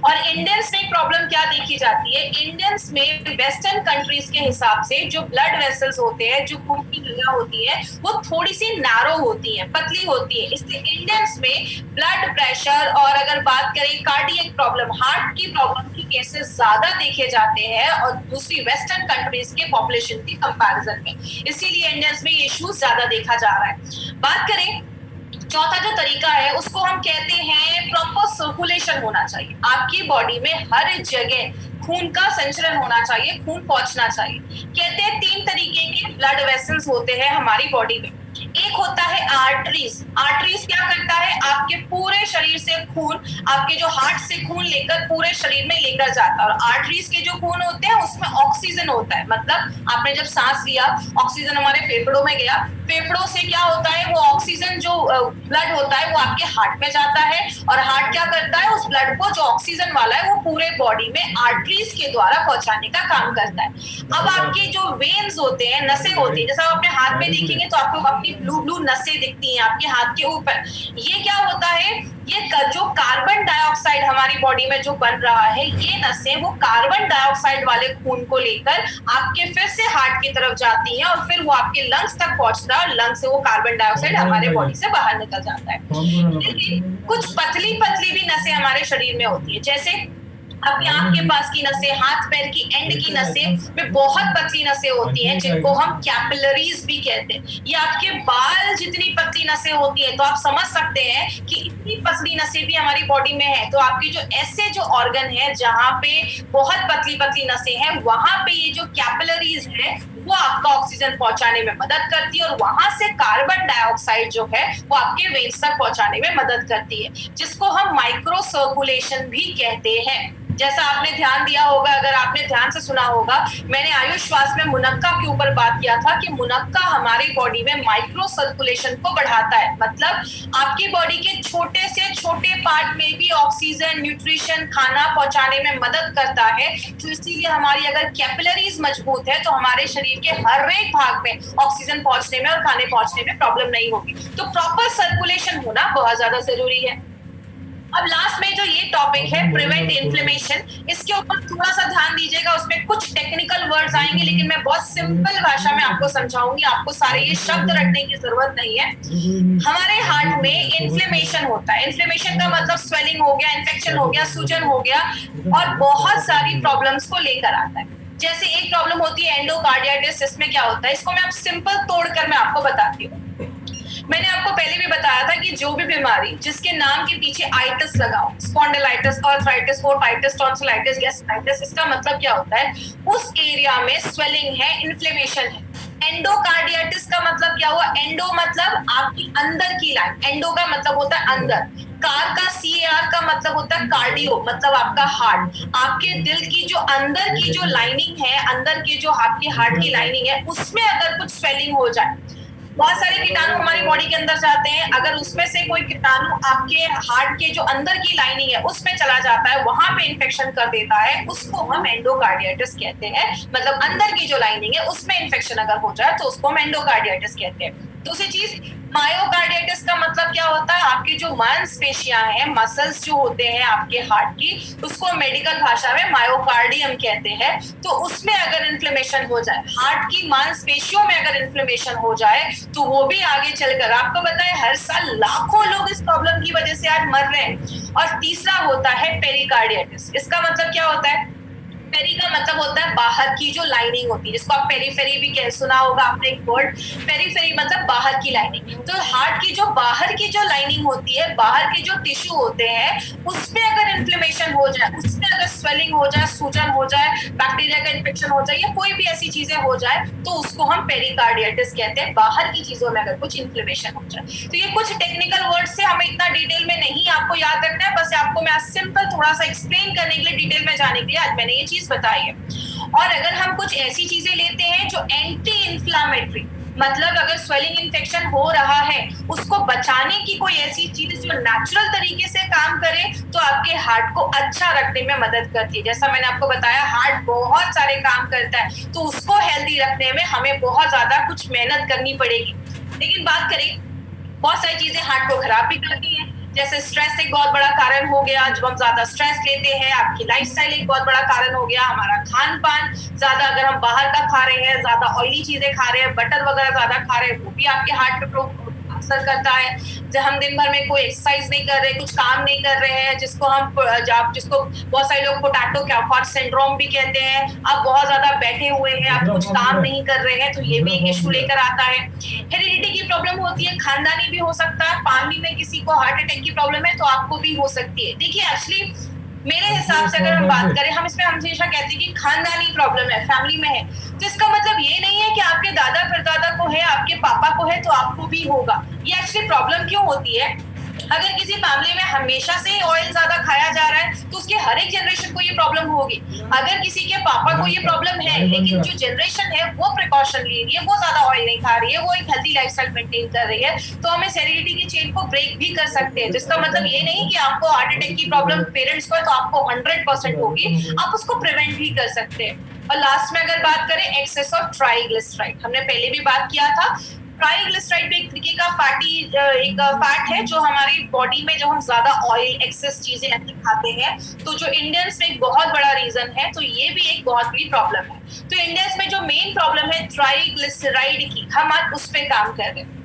और इंडियंस में प्रॉब्लम क्या देखी जाती है, इंडियंस में वेस्टर्न कंट्रीज के हिसाब से जो ब्लड वेसल्स होते हैं, जो खून की नलियां होती है, वो थोड़ी सी नैरो होती है, पतली होती है। इसलिए इंडियंस में ब्लड प्रेशर और अगर बात करें कार्डियक प्रॉब्लम, हार्ट की प्रॉब्लम की केसेस ज्यादा देखे जाते हैं और दूसरी वेस्टर्न कंट्रीज के पॉपुलेशन की कंपैरिजन में। इसीलिए इंडियंस में ये इश्यूज ज्यादा देखा जा रहा है। बात करें चौथा जो तरीका है उसको हम कहते हैं प्रॉपर सर्कुलेशन होना चाहिए। आपकी बॉडी में हर जगह खून का संचरण होना चाहिए, खून पहुंचना चाहिए। कहते हैं 3 तरीके के ब्लड वेसल्स होते हैं हमारी बॉडी में। एक होता है आर्टरीज। आर्टरीज क्या करता है, आपके पूरे शरीर से खून, आपके जो हार्ट से खून लेकर पूरे शरीर में लेकर जाता है। और आर्टरीज के जो खून होते हैं उसमें ऑक्सीजन होता है, मतलब आपने जब सांस लिया, ऑक्सीजन हमारे फेफड़ों में गया, फेफड़ों से क्या होता है, वो ऑक्सीजन जो ब्लड होता है वो आपके हार्ट में जाता है, और हार्ट क्या करता है, उस ब्लड को जो ऑक्सीजन वाला है वो पूरे बॉडी में आर्टरीज के द्वारा पहुंचाने का काम करता है। अब आपके जो वेन्स होते हैं, नसें होती है, जैसा आप अपने हाथ में देखेंगे तो आपको अपनी ब्लू ब्लू नसें दिखती हैं आपके हाथ के ऊपर। ये क्या होता है, ये जो कार्बन डाइऑक्साइड हमारी बॉडी में जो बन रहा है, ये नसें वो कार्बन डाइऑक्साइड वाले खून को लेकर आपके फिर से हार्ट की तरफ जाती हैं, और फिर वो आपके लंग्स तक पहुंचता है, और लंग्स से वो कार्बन डाइऑक्साइड हमारे बॉडी से बाहर निकल जाता है। लेकिन कुछ पतली पतली भी नसें हमारे शरीर में होती है, जैसे आपकी आंख के पास की नसें, हाथ पैर की एंड की नसें में बहुत पतली नसें होती हैं, जिनको हम कैपिलरीज भी कहते हैं। ये आपके बाल जितनी पतली नसें होती हैं, तो आप समझ सकते हैं कि इतनी पतली नसें भी हमारी बॉडी में है। तो आपकी जो ऐसे जो ऑर्गन है जहाँ पे बहुत पतली पतली नसें हैं, वहां पे ये जो कैपिलरीज है वो आपका ऑक्सीजन पहुंचाने में मदद करती है, और वहां से कार्बन डाइऑक्साइड जो है वो आपके वेन्स तक पहुंचाने में मदद करती है, जिसको हम माइक्रो सर्कुलेशन भी कहते हैं। जैसा आपने ध्यान दिया होगा, अगर आपने ध्यान से सुना होगा, मैंने आयुष श्वास में मुनक्का के ऊपर बात किया था कि मुनक्का हमारी बॉडी में माइक्रो सर्कुलेशन को बढ़ाता है। मतलब आपकी बॉडी के छोटे से छोटे पार्ट में भी ऑक्सीजन, न्यूट्रिशन, खाना पहुंचाने में मदद करता है। तो इसीलिए हमारी अगर कैपिलरीज मजबूत है तो हमारे शरीर के हर एक भाग में ऑक्सीजन पहुंचने में और खाने पहुंचने में प्रॉब्लम नहीं होगी। तो प्रॉपर सर्कुलेशन होना बहुत ज्यादा जरूरी है। अब लास्ट में जो ये टॉपिक है प्रिवेंट इन्फ्लेमेशन, इसके ऊपर थोड़ा सा ध्यान दीजिएगा। उसमें कुछ टेक्निकल वर्ड्स आएंगे लेकिन मैं बहुत सिंपल भाषा में आपको समझाऊंगी, आपको सारे ये शब्द रटने की जरूरत नहीं है। हमारे हार्ट में इन्फ्लेमेशन होता है। इन्फ्लेमेशन का मतलब स्वेलिंग हो गया, इन्फेक्शन हो गया, सूजन हो गया और बहुत सारी प्रॉब्लम्स को लेकर आता है। जैसे एक प्रॉब्लम होती है एंडोकार्डियाटिस। इसमें क्या होता है, इसको मैं अब सिंपल तोड़कर मैं आपको बताती हूँ। मैंने आपको पहले भी बताया था कि जो भी बीमारी जिसके नाम के पीछे आइटिस लगाओ, spondylitis, arthritis, otitis, tonsillitis, gastritis, इसका मतलब क्या होता है, उस एरिया में स्वेलिंग है, इन्फ्लेमेशन है। एंडोकार्डियाटिस का मतलब क्या हुआ, एंडो मतलब आपकी अंदर की लाइन, एंडो का मतलब होता है अंदर, कार का CAR का मतलब होता है कार्डियो, मतलब आपका हार्ट। आपके दिल की जो अंदर की जो लाइनिंग है, अंदर की जो आपकी हार्ट की लाइनिंग है, उसमें अगर कुछ स्वेलिंग हो जाए, बहुत सारे कीटाणु हमारी बॉडी के अंदर जाते हैं, अगर उसमें से कोई कीटाणु आपके हार्ट के जो अंदर की लाइनिंग है उसमें चला जाता है, वहां पे इन्फेक्शन कर देता है, उसको हम एंडोकार्डियाटिस कहते हैं। मतलब अंदर की जो लाइनिंग है उसमें इन्फेक्शन अगर हो जाए तो उसको हम एंडोकार्डियाटिस कहते हैं। दूसरी चीज मायोकार्डियाटिस का मतलब क्या होता है, आपकी जो मांसपेशियां हैं, मसल्स जो होते हैं आपके हार्ट की, उसको मेडिकल भाषा में मायोकार्डियम कहते हैं। तो उसमें अगर इन्फ्लेमेशन हो जाए, हार्ट की मांसपेशियों में अगर इन्फ्लेमेशन हो जाए तो वो भी आगे चलकर, आपको बताए हर साल लाखों लोग इस प्रॉब्लम की वजह से आज मर रहे हैं। और तीसरा होता है पेरिकार्डियाटिस। इसका मतलब क्या होता है, पेरी का मतलब होता है बाहर की जो लाइनिंग होती है, जिसको आप पेरीफेरी भी कह सुना होगा आपने एक वर्ड, पेरीफेरी मतलब बाहर की लाइनिंग। तो हार्ट की जो बाहर की जो लाइनिंग होती है, बाहर के जो टिश्यू होते हैं, उसमें अगर इन्फ्लेमेशन हो जाए, उसमें अगर स्वेलिंग हो जाए, सूजन हो जाए, बैक्टीरिया का इन्फेक्शन हो जाए या कोई भी ऐसी चीजें हो जाए तो उसको हम पेरिकार्डियाटिस कहते हैं, बाहर की चीजों में अगर कुछ इन्फ्लेमेशन हो जाए। तो ये कुछ टेक्निकल वर्ड से हमें इतना डिटेल में नहीं आपको याद रखना है, बस आपको मैं सिंपल थोड़ा सा एक्सप्लेन करने के लिए, डिटेल में जाने के लिए आज मैंने ये चीज बताई है। और अगर हम कुछ ऐसी चीजें लेते हैं जो एंटी इंफ्लामेटरी, मतलब अगर स्वेलिंग इन्फेक्शन हो रहा है उसको बचाने की कोई ऐसी चीज जो नेचुरल तरीके से काम करे तो आपके हार्ट को अच्छा रखने में मदद करती है। जैसा मैंने आपको बताया, हार्ट बहुत सारे काम करता है, तो उसको हेल्दी रखने में हमें बहुत ज्यादा कुछ मेहनत करनी पड़ेगी। लेकिन बात करें, बहुत सारी चीजें हार्ट को खराब भी करती हैं। जैसे स्ट्रेस एक बहुत बड़ा कारण हो गया, जब हम ज्यादा स्ट्रेस लेते हैं, आपकी लाइफस्टाइल एक बहुत बड़ा कारण हो गया, हमारा खान पान ज्यादा, अगर हम बाहर का खा रहे हैं, ज्यादा ऑयली चीजें खा रहे हैं, बटर वगैरह ज्यादा खा रहे हैं, वो भी आपके हार्ट पे असर करता है। जब हम दिन भर में कोई एक्सरसाइज नहीं कर रहे, कुछ काम नहीं कर रहे हैं, जिसको बहुत सारे लोग पोटैटो कैफार्ड सिंड्रोम भी कहते हैं, आप बहुत ज्यादा बैठे हुए हैं, आप कुछ काम नहीं कर रहे हैं, तो ये भी एक इशू लेकर आता है। हेरिडिटी की प्रॉब्लम होती है, खानदानी भी हो सकता है, फैमिली में किसी को हार्ट अटैक की प्रॉब्लम है तो आपको भी हो सकती है। देखिए एक्चुअली मेरे हिसाब से अगर हम बात करें, हम इसमें हमेशा कहते हैं कि खानदानी प्रॉब्लम है, फैमिली में है, तो इसका मतलब ये नहीं है कि आपके दादा परदादा को है, आपके पापा को है तो आपको भी होगा। ये एक्चुअली प्रॉब्लम क्यों होती है, अगर किसी फैमिली में हमेशा से ऑयल ज्यादा खाया जा रहा है तो उसके हर एक जनरेशन को ये प्रॉब्लम होगी। अगर किसी के पापा को ये प्रॉब्लम है लेकिन जो जनरेशन है वो प्रिकॉशन ले रही है, वो ज्यादा ऑयल नहीं खा रही है, वो एक हेल्दी लाइफस्टाइल मेंटेन कर रही है, तो हम इस हेरिडिटी की चेन को ब्रेक भी कर सकते हैं। जिसका मतलब ये नहीं कि आपको हार्ट अटैक की प्रॉब्लम पेरेंट्स को है तो आपको 100% होगी, आप उसको प्रिवेंट भी कर सकते हैं। और लास्ट में अगर बात करें एक्सेस ऑफ ट्राइग्लिसराइड, हमने पहले भी बात किया था। ट्राइग्लिसराइड एक तरीके का फैट है जो हमारी बॉडी में, जब हम ज्यादा ऑयल एक्सेस चीजें खाते हैं, तो जो इंडियंस में एक बहुत बड़ा रीजन है, तो ये भी एक बहुत बड़ी प्रॉब्लम है। तो इंडियंस में जो मेन प्रॉब्लम है ट्राइग्लिसराइड की, हम आज उस पे काम कर रहे हैं,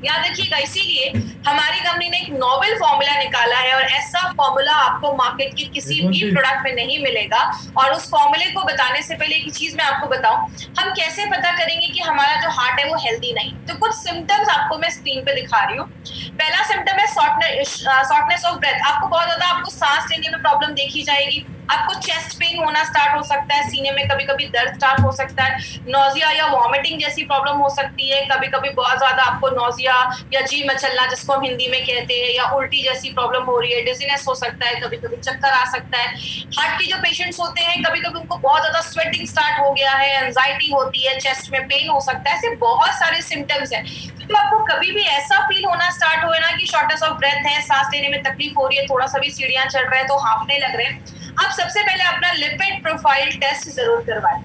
याद रखिएगा। इसीलिए हमारी कंपनी ने एक नोवेल फॉर्मूला निकाला है और ऐसा फॉर्मूला आपको मार्केट के किसी भी प्रोडक्ट में नहीं मिलेगा। और उस फॉर्मूले को बताने से पहले एक चीज मैं आपको बताऊं, हम कैसे पता करेंगे कि हमारा जो हार्ट है वो हेल्दी नहीं। तो कुछ सिम्टम्स आपको मैं स्क्रीन पे दिखा रही हूँ। पहला सिम्टम है शॉर्टनेस ऑफ ब्रेथ, आपको बहुत ज्यादा आपको सांस लेने में प्रॉब्लम देखी जाएगी। आपको चेस्ट पेन होना स्टार्ट हो सकता है, सीने में कभी कभी दर्द स्टार्ट हो सकता है, नोजिया या वॉमिटिंग जैसी प्रॉब्लम हो सकती है, कभी कभी बहुत ज्यादा आपको नोजिया या जी मचलना जिसको हम हिंदी में कहते हैं, या उल्टी जैसी प्रॉब्लम हो रही है, डिजीनेस हो सकता है, कभी कभी चक्कर आ सकता है। हार्ट के जो पेशेंट्स होते हैं कभी कभी उनको बहुत ज्यादा स्वेटिंग स्टार्ट हो गया है, एंजाइटी होती है, चेस्ट में पेन हो सकता है, ऐसे बहुत सारे सिम्टम्स हैं। तो आपको कभी भी ऐसा फील होना स्टार्ट हो ना कि शॉर्टनेस ऑफ ब्रेथ है, सांस लेने में तकलीफ हो रही है, थोड़ा सा भी सीढ़ियां चढ़ रहे हैं तो हांफने लग रहे हैं, आप सबसे पहले अपना लिपिड प्रोफाइल टेस्ट जरूर करवाएं।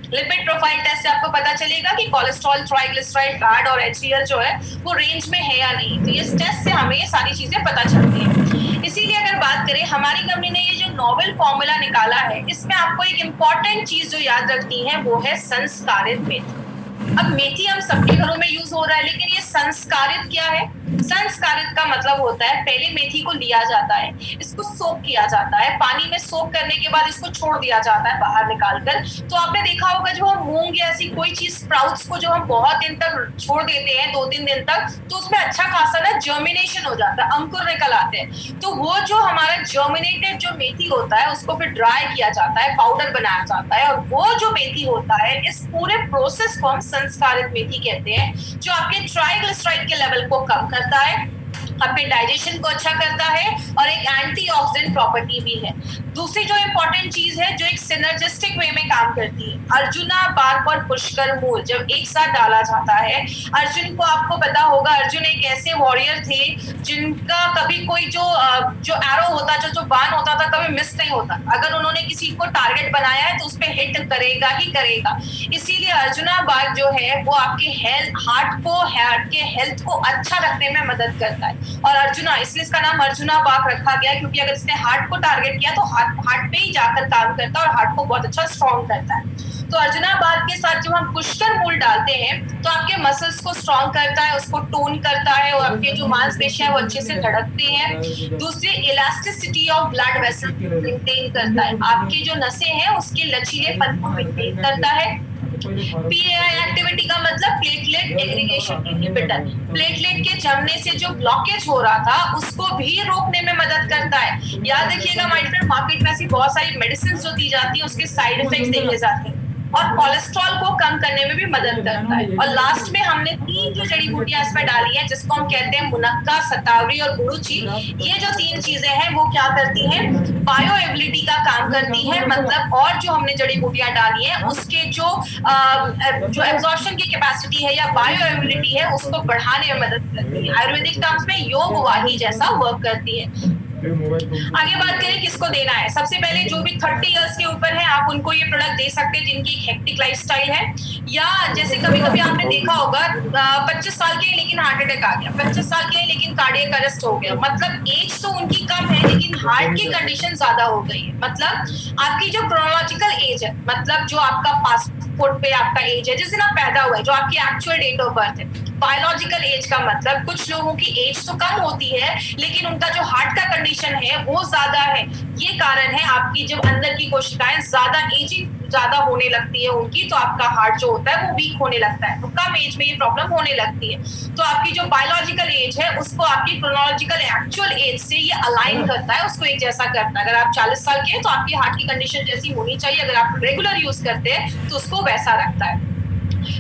लिपिड प्रोफाइल टेस्ट से आपको पता चलेगा कि कोलेस्ट्रॉल, ट्राइग्लिसराइड, फैट और एचडीएल जो है वो रेंज में है या नहीं। तो इस टेस्ट से हमें ये सारी चीजें पता चलती हैं। इसीलिए अगर बात करें, हमारी कंपनी ने ये जो नोवेल फॉर्मूला निकाला है, इसमें आपको एक इम्पॉर्टेंट चीज जो याद रखनी है वो है संस्कारित मेथी। अब मेथी हम सबके घरों में यूज हो रहा है, लेकिन ये संस्कारित क्या है? संस्कारित का मतलब होता है पहले मेथी को लिया जाता है, इसको सोक किया जाता है, पानी में सोक करने के बाद इसको छोड़ दिया जाता है बाहर निकालकर। तो आपने देखा होगा जब हम मूंग या ऐसी कोई चीज स्प्राउट्स को जो हम बहुत दिन तक छोड़ देते हैं, 2-3 दिन तक, तो उसमें अच्छा खासा ना जर्मिनेशन हो जाता है, अंकुर निकल आते हैं। तो वो जो हमारा जर्मिनेटेड जो मेथी होता है उसको फिर ड्राई किया जाता है, पाउडर बनाया जाता है, और वो जो मेथी होता है, इस पूरे प्रोसेस को हम संस्कारित मेथी कहते हैं, जो आपके ट्राइग्लिसराइड के लेवल को कम करता है, आपके डाइजेशन को अच्छा करता है, और एक एंटीऑक्सीडेंट प्रॉपर्टी भी है। दूसरी जो इंपॉर्टेंट चीज है जो एक सिनर्जिस्टिक वे में काम करती है, अर्जुना बार्क और पुष्कर मूल जब एक साथ डाला जाता है, अर्जुन को आपको पता होगा, अर्जुन एक ऐसे वॉरियर थे जिनका कभी कोई जो एरो होता, जो बाण होता था, कभी मिस नहीं होता। अगर उन्होंने किसी को टारगेट बनाया है तो उस पर हिट करेगा ही करेगा। इसीलिए अर्जुना बार्क जो है वो आपके हार्ट के हेल्थ को अच्छा रखने में मदद करता है, और अर्जुना इसलिए इसका नाम अर्जुना बार्क रखा गया, क्योंकि अगर इसने हार्ट को टारगेट किया तो हार्ट पे ही जाकर काम करता है और हार्ट को बहुत अच्छा स्ट्रॉन्ग करता है। तो अर्जुना बार्क के साथ जब हम पुष्कर मूल डालते हैं तो आपके मसल्स को स्ट्रॉन्ग करता है, उसको टोन करता है, और आपके जो मांसपेशियां वो अच्छे से धड़कते हैं। दूसरी, elasticity of blood vessel maintain करता है, आपकी जो नसें हैं उसके लचीलेपन को मेंटेन करता है। पीएआई एक्टिविटी का मतलब प्लेटलेट एग्रीगेशन इनहिबिटर, प्लेटलेट के जमने से जो ब्लॉकेज हो रहा था उसको भी रोकने में मदद करता है। याद रखिएगा माय फ्रेंड, मार्केट में ऐसी बहुत सारी मेडिसिन जो दी जाती है उसके साइड इफेक्ट्स देखे जाते हैं, और कोलेस्ट्रॉल को कम करने में भी मदद करता है। और लास्ट में हमने 3 जो जड़ी बूटियां इसमें डाली हैं, जिसको हम कहते हैं मुनक्का, सतावरी और गुड़ुची। ये जो 3 चीजें हैं वो क्या करती हैं? बायोएबिलिटी का काम करती है, मतलब और जो हमने जड़ी बूटियां डाली हैं उसके जो एब्जॉर्प्शन की कैपेसिटी है या बायोएबिलिटी है उसको बढ़ाने में मदद करती है। आयुर्वेदिक टर्म्स में योग वाही जैसा वर्क करती है। आगे बात करें किसको देना है, सबसे पहले जो भी 30 इयर्स के ऊपर है आप उनको ये प्रोडक्ट दे सकते हैं, जिनकी एक हेक्टिक लाइफस्टाइल है, या जैसे कभी कभी आपने देखा होगा 25 साल के लेकिन हार्ट अटैक आ गया, 25 साल के लेकिन कार्डियक अरेस्ट हो गया, मतलब एज तो उनकी कम है लेकिन हार्ट की कंडीशन ज्यादा हो गई है। मतलब आपकी जो क्रोनोलॉजिकल एज है, मतलब जो आपका पासपोर्ट पे आपका एज है, जिस दिन आप पैदा हुए, जो आपकी एक्चुअल डेट ऑफ बर्थ है। बायोलॉजिकल एज का मतलब कुछ लोगों की एज तो कम होती है लेकिन उनका जो हार्ट का कंडीशन है वो ज्यादा है। ये कारण है आपकी जब अंदर की कोशिकाएं ज्यादा एजिंग ज्यादा होने लगती है उनकी, तो आपका हार्ट जो होता है वो वीक होने लगता है, तो कम एज में ये प्रॉब्लम होने लगती है। तो आपकी जो बायोलॉजिकल एज है उसको आपकी क्रोनोलॉजिकल एक्चुअल एज से ये अलाइन करता है, उसको एक जैसा करता है। अगर आप 40 साल के हैं तो आपकी हार्ट की कंडीशन जैसी होनी चाहिए, अगर आप रेगुलर यूज करते हैं तो उसको वैसा रखता है।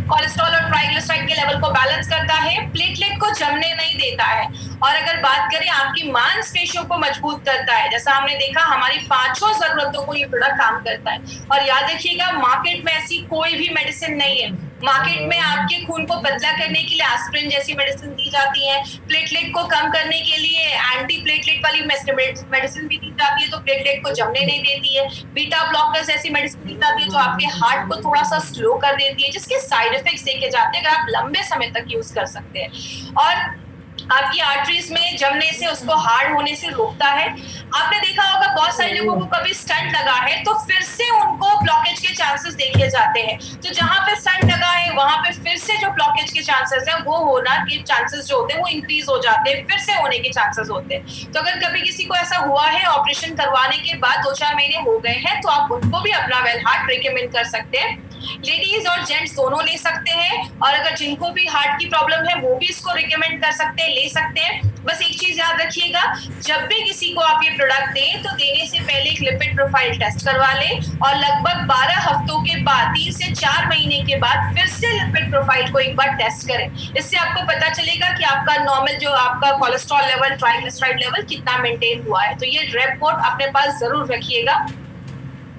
कोलेस्ट्रॉल और ट्राइग्लिसराइड के लेवल को बैलेंस करता है, प्लेटलेट को जमने नहीं देता है, और अगर बात करें आपकी मांसपेशियों को मजबूत करता है। जैसा हमने देखा हमारी 5 जरूरतों को ये प्रोडक्ट काम करता है। और याद रखिएगा मार्केट में ऐसी कोई भी मेडिसिन नहीं है, मार्केट में आपके खून को पतला करने के लिए एस्पिरिन जैसी मेडिसिन दी जाती है, प्लेटलेट को कम करने के लिए एंटी प्लेटलेट वाली मेडिसिन भी दी जाती है, तो प्लेटलेट को जमने नहीं देती है, बीटा ब्लॉकर्स ऐसी मेडिसिन दी जाती है जो आपके हार्ट को थोड़ा सा स्लो कर देती है, जिसके साइड इफेक्ट्स देखे जाते हैं, अगर आप लंबे समय तक यूज कर सकते हैं। और आपकी आर्टरीज में जमने से उसको हार्ड होने से रोकता है। आपने देखा होगा बहुत सारे लोगों को कभी स्टंट लगा है तो फिर से उनको ब्लॉकेज के चांसेस देखे जाते हैं, तो जहां पे स्टंट लगा है वहां पे फिर से जो ब्लॉकेज के चांसेस है वो होना के चांसेस जो होते हैं वो इंक्रीज हो जाते हैं, फिर से होने के चांसेस होते हैं। तो अगर कभी किसी को ऐसा हुआ है ऑपरेशन करवाने के बाद 2-4 महीने हो गए हैं तो आप उनको भी अपना वेल हार्ट रिकमेंड कर सकते हैं। लेडीज और जेंट्स दोनों ले सकते हैं, और अगर जिनको भी हार्ट की प्रॉब्लम है वो भी इसको रिकमेंड कर सकते हैं, ले सकते हैं। बस एक चीज याद रखिएगा, जब भी किसी को आप ये प्रोडक्ट दें तो देने से पहले एक लिपिड प्रोफाइल टेस्ट करवा लें, और लगभग 12 हफ्तों के बाद, 3 से 4 महीने के बाद फिर से लिपिड प्रोफाइल को एक बार टेस्ट करें। इससे आपको पता चलेगा कि आपका नॉर्मल जो आपका कोलेस्ट्रॉल लेवल, ट्राइग्लिसराइड लेवल कितना मेंटेन हुआ है। तो ये रिपोर्ट अपने पास जरूर रखिएगा।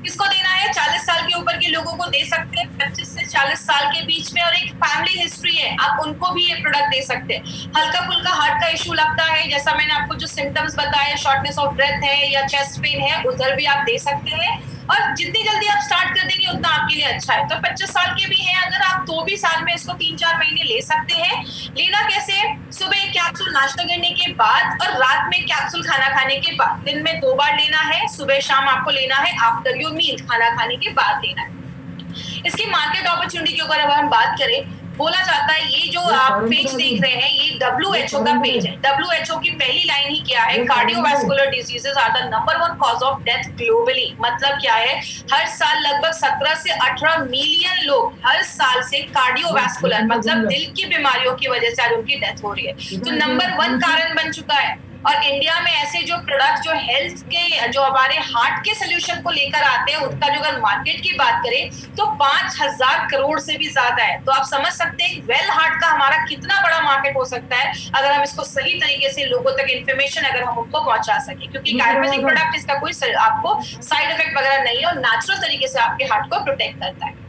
किसको देना है? 40 साल के ऊपर के लोगों को दे सकते हैं, 25 से 40 साल के बीच में, और एक फैमिली हिस्ट्री है, आप उनको भी ये प्रोडक्ट दे सकते हैं। हल्का फुल्का हार्ट का इशू लगता है, जैसा मैंने आपको जो सिम्टम्स बताए, शॉर्टनेस ऑफ ब्रेथ है या चेस्ट पेन है, उधर भी आप दे सकते हैं। और जितनी जल्दी आप स्टार्ट कर देंगे उतना आपके लिए अच्छा है। तो 25 साल के भी हैं अगर आप, तो भी साल में इसको 3-4 महीने ले सकते हैं। लेना कैसे है? सुबह एक कैप्सूल नाश्ता करने के बाद, और रात में कैप्सूल खाना खाने के बाद। दिन में 2 बार लेना है, सुबह शाम आपको लेना है, आफ्टर योर मील, खाना खाने के बाद लेना है। इसकी मार्केट अपॉर्चुनिटी के ऊपर अगर हम बात करें, बोला जाता है, ये जो आप पेज देख रहे हैं ये WHO का पेज है। WHO की पहली लाइन ही क्या है? Cardiovascular diseases are the number 1 cause of death globally. मतलब क्या है? हर साल लगभग 17 से 18 मिलियन लोग हर साल से कार्डियोवैस्कुलर मतलब दिल की बीमारियों की वजह से आज उनकी डेथ हो रही है। तो नंबर 1 कारण बन चुका है। और इंडिया में ऐसे जो प्रोडक्ट जो हेल्थ के, जो हमारे हार्ट के सोल्यूशन को लेकर आते हैं, उसका जो अगर मार्केट की बात करें तो 5000 करोड़ से भी ज्यादा है। तो आप समझ सकते हैं वेल हार्ट का हमारा कितना बड़ा मार्केट हो सकता है अगर हम इसको सही तरीके से लोगों तक इन्फॉर्मेशन अगर हम उनको पहुंचा सके। क्योंकि आयुर्वेदिक प्रोडक्ट इसका कोई आपको साइड इफेक्ट वगैरह नहीं है, और नेचुरल तरीके से आपके हार्ट को प्रोटेक्ट करता है।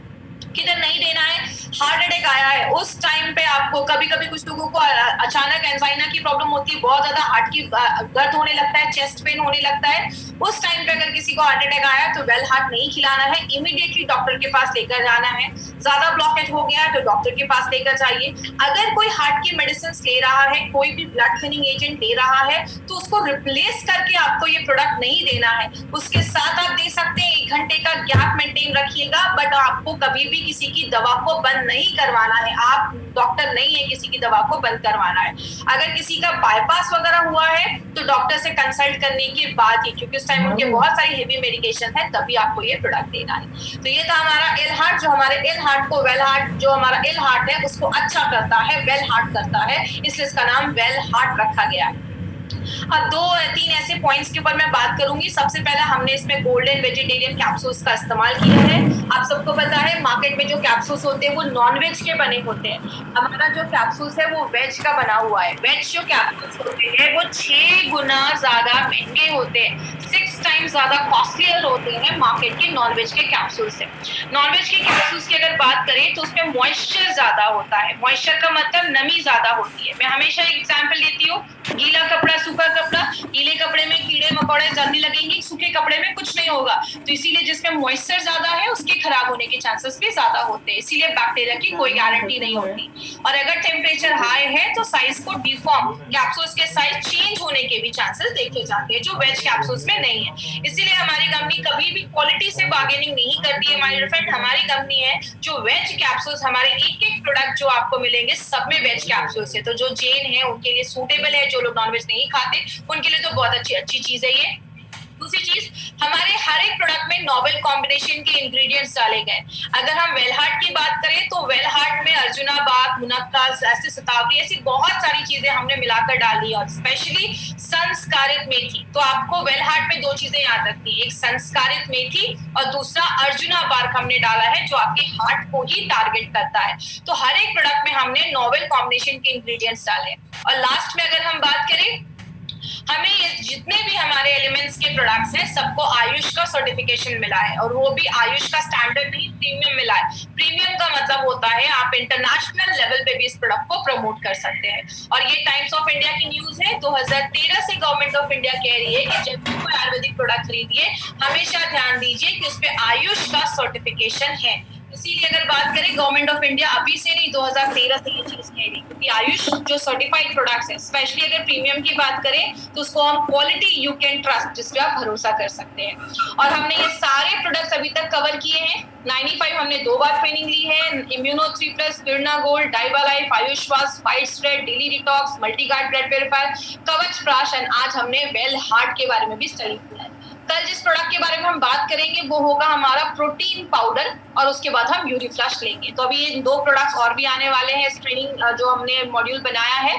किधर नहीं देना है? हार्ट अटैक आया है, उस टाइम पे आपको कभी कभी कुछ लोगों को अचानक एंजाइना की प्रॉब्लम होती है, बहुत ज्यादा हार्ट की दर्द होने लगता है, चेस्ट पेन होने लगता है। उस टाइम पे अगर किसी को हार्ट अटैक आया तो वेल हार्ट नहीं खिलाना है, इमीडिएटली डॉक्टर के पास लेकर जाना है। ज्यादा ब्लॉकेज हो गया है तो डॉक्टर के पास लेकर जाइए। अगर कोई हार्ट की मेडिसिन ले रहा है, कोई भी ब्लड थिनिंग एजेंट ले रहा है, तो उसको रिप्लेस करके आपको ये प्रोडक्ट नहीं देना है। उसके साथ आप दे सकते हैं, 1 घंटे का गैप मेंटेन रखिएगा, बट आपको कभी भी किसी की दवा को बंद नहीं करवाना है। आप डॉक्टर नहीं है किसी की दवा को बंद करवाना है। अगर किसी का बाईपास वगैरह हुआ है तो डॉक्टर से कंसल्ट करने के बाद ही, क्योंकि उस टाइम उनके बहुत सारी हेवी मेडिकेशन है, तभी आपको ये प्रोडक्ट देना है। तो ये था हमारा एल हार्ट, जो हमारे एल हार्ट को वेल हार्ट, जो हमारा एल हार्ट है उसको अच्छा करता है, वेल हार्ट करता है, इसलिए इसका नाम वेल हार्ट रखा गया है। अब 2-3 ऐसे पॉइंट्स के ऊपर मैं बात करूंगी। सबसे पहला, हमने इसमें गोल्डन वेजिटेरियन कैप्सूल्स का इस्तेमाल किया है। आप सबको पता है मार्केट में जो कैप्सूल्स होते हैं वो नॉन वेज के बने होते हैं। हमारा जो कैप्सूल्स है वो वेज का बना हुआ है। वेज जो कैप्सूल्स होते हैं वो 6 गुना ज्यादा महंगे होते हैं, 6 टाइम्स ज्यादा कॉस्टलियर होते हैं मार्केट के नॉन वेज के कैप्सूल से। नॉन वेज के कैप्सूल्स की अगर बात करें तो उसमें मॉइस्चर ज्यादा होता है। मॉइस्चर का मतलब नमी ज्यादा होती है। मैं हमेशा एक एग्जांपल देती हूँ, गीला कपड़ा, सूखा कपड़ा। गीले कपड़े में कीड़े मकोड़े जल्दी लगेंगे, सूखे कपड़े में कुछ नहीं होगा। तो इसीलिए जिसमें मॉइस्चर ज्यादा है उसके खराब होने के चांसेस भी ज्यादा होते हैं, इसीलिए बैक्टीरिया की कोई गारंटी नहीं होती। और अगर टेम्परेचर हाई है तो साइज को डिफॉर्म, कैप्सूल्स के साइज चेंज होने के भी चांसेस देखे जाते हैं, जो वेज कैप्सूल्स में नहीं है। इसीलिए हमारी कंपनी कभी भी क्वालिटी से बार्गेनिंग नहीं करती है। माय फ्रेंड, हमारी कंपनी है जो वेज कैप्सूल्स, हमारे एक प्रोडक्ट जो आपको मिलेंगे सब में वेज कैप्सूल्स है। तो जो जैन है उनके लिए सूटेबल है, जो लोग नॉनवेज नहीं खाते उनके लिए तो बहुत अच्छी चीज है ये। दूसरी चीज, हमारे हर एक प्रोडक्ट में नोवेल कॉम्बिनेशन के इंग्रेडिएंट्स डाले गए। अगर हम वेल हार्ट की बात करें तो वेल हार्ट में अर्जुना बाग, मुनक्का, ऐसे शतावरी, ऐसी बहुत सारी चीजें हमने मिलाकर डाली, और स्पेशली संस्कारित मेथी। तो आपको वेल हार्ट में 2 चीजें याद रखनी है, एक संस्कारित मेथी और दूसरा अर्जुना बार्क हमने डाला है, जो आपके हार्ट को ही टारगेट करता है। तो हर एक प्रोडक्ट में हमने नोवेल कॉम्बिनेशन के इंग्रेडिएंट्स डाले। और लास्ट में अगर हम बात करें, हमें ये जितने भी हमारे एलिमेंट्स के प्रोडक्ट्स हैं सबको आयुष का सर्टिफिकेशन मिला है, और वो भी आयुष का स्टैंडर्ड नहीं, प्रीमियम मिला है। प्रीमियम का मतलब होता है आप इंटरनेशनल लेवल पे भी इस प्रोडक्ट को प्रमोट कर सकते हैं। और ये टाइम्स ऑफ इंडिया की न्यूज है, 2013 से गवर्नमेंट ऑफ इंडिया कह रही है कि जब भी कोई आयुर्वेदिक प्रोडक्ट खरीदिए हमेशा ध्यान दीजिए कि उस पे आयुष का सर्टिफिकेशन है। इसीलिए अगर बात करें गवर्नमेंट ऑफ इंडिया अभी से नहीं, 2013 से ये चीज कह रही, क्योंकि आयुष जो सर्टिफाइड प्रोडक्ट्स है, स्पेशली अगर प्रीमियम की बात करें तो उसको हम क्वालिटी यू कैन ट्रस्ट, जिस पे आप भरोसा कर सकते हैं। और हमने ये सारे प्रोडक्ट्स अभी तक कवर किए हैं। 95 हमने 2 बार ट्रेनिंग ली है, इम्यूनो 3+, किरणा गोल्ड, डाइवा लाइफ, आयुष्वास, fight straight, daily detox, multiguard blood purifier, Kavach Prash, and आज हमने वेल हार्ट के बारे में भी स्टडी किया है। कल जिस प्रोडक्ट के बारे में हम बात करेंगे वो होगा हमारा प्रोटीन पाउडर, और उसके बाद हम यूरिफ्लश लेंगे। तो अभी ये 2 प्रोडक्ट्स और भी आने वाले हैं इस ट्रेनिंग जो हमने मॉड्यूल बनाया है।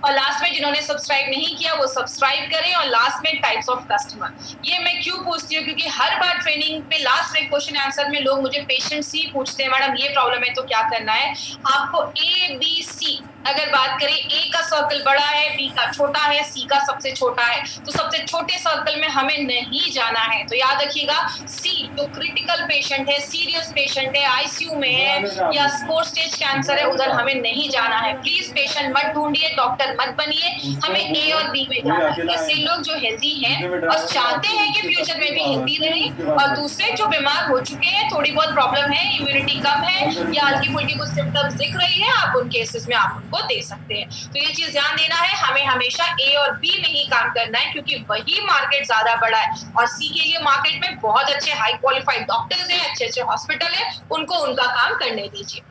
और लास्ट में जिन्होंने सब्सक्राइब नहीं किया वो सब्सक्राइब करें। और लास्ट में टाइप्स ऑफ कस्टमर, ये मैं क्यों पूछती हूँ, क्योंकि हर बार ट्रेनिंग पे लास्ट में क्वेश्चन आंसर में लोग मुझे पेशेंट्स ही पूछते हैं, मैडम ये प्रॉब्लम है तो क्या करना है। आपको ABC अगर बात करें, A का सर्कल बड़ा है, B का छोटा है, C का सबसे छोटा है, तो सबसे छोटे सर्कल में हमें नहीं जाना है। तो याद रखिएगा, C जो क्रिटिकल पेशेंट है, सीरियस पेशेंट है, ICU में है या 4 स्टेज कैंसर है, उधर हमें नहीं जाना है। प्लीज पेशेंट मत ढूंढिए, डॉक्टर मत बनिए, हमें A और B में जाना है। इससे लोग जो हेल्दी हैं और चाहते हैं कि फ्यूचर में भी हेल्दी रहें, और दूसरे जो बीमार हो चुके हैं, थोड़ी बहुत प्रॉब्लम है, इम्यूनिटी कम है या हल्की फुल्की कुछ सिम्टम्स दिख रही है, आप उन केसेस में आप उनको दे सकते हैं। तो ये चीज ध्यान देना है, हमें हमेशा A और B में ही काम करना है, क्योंकि वही मार्केट ज्यादा बड़ा है। और C के लिए मार्केट में बहुत अच्छे हाई क्वालिफाइड डॉक्टर्स हैं, अच्छे अच्छे हॉस्पिटल है, उनको उनका काम करने दीजिए।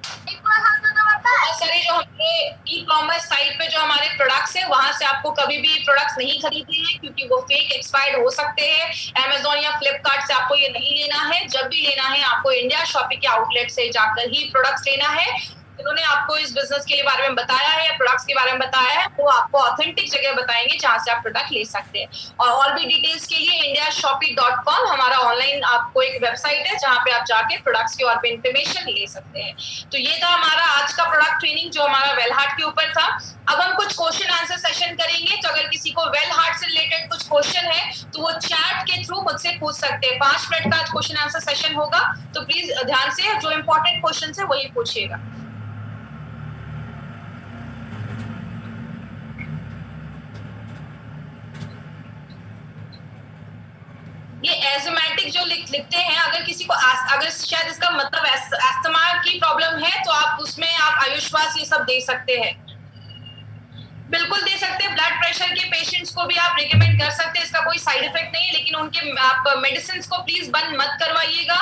बहुत सारे जो हमारे ई-कॉमर्स साइट पे जो हमारे प्रोडक्ट्स हैं, वहां से आपको कभी भी प्रोडक्ट्स नहीं खरीदने हैं, क्योंकि वो फेक एक्सपायर्ड हो सकते हैं। Amazon या फ्लिपकार्ट से आपको ये नहीं लेना है। जब भी लेना है आपको इंडिया शॉपिंग के आउटलेट से जाकर ही प्रोडक्ट्स लेना है। जिन्होंने आपको इस बिजनेस के बारे में बताया है या प्रोडक्ट्स के बारे में बताया है, वो आपको ऑथेंटिक जगह बताएंगे जहां से आप प्रोडक्ट ले सकते हैं। और भी डिटेल्स के लिए indiashopee.com हमारा ऑनलाइन आपको एक वेबसाइट है, जहां पे आप जाके प्रोडक्ट्स की और भी इंफॉर्मेशन ले सकते हैं। तो ये था हमारा आज का प्रोडक्ट ट्रेनिंग जो हमारा वेल हार्ट के ऊपर था। अब हम कुछ क्वेश्चन आंसर सेशन करेंगे। तो अगर किसी को वेल हार्ट से रिलेटेड कुछ क्वेश्चन है तो वो चैट के थ्रू मुझसे पूछ सकते हैं। 5 मिनट का क्वेश्चन आंसर सेशन होगा, तो प्लीज ध्यान से जो इंपॉर्टेंट क्वेश्चन है वही पूछिएगा। ये एजमेटिक जो लिखते हैं, अगर किसी को अगर शायद इसका मतलब अस्थमा की प्रॉब्लम है, तो आप उसमें आप आयुष्वास ये सब दे सकते हैं, बिल्कुल दे सकते हैं। ब्लड प्रेशर के पेशेंट्स को भी आप रिकमेंड कर सकते हैं, इसका कोई साइड इफेक्ट नहीं है, लेकिन उनके आप मेडिसिन को प्लीज बंद मत करवाइएगा।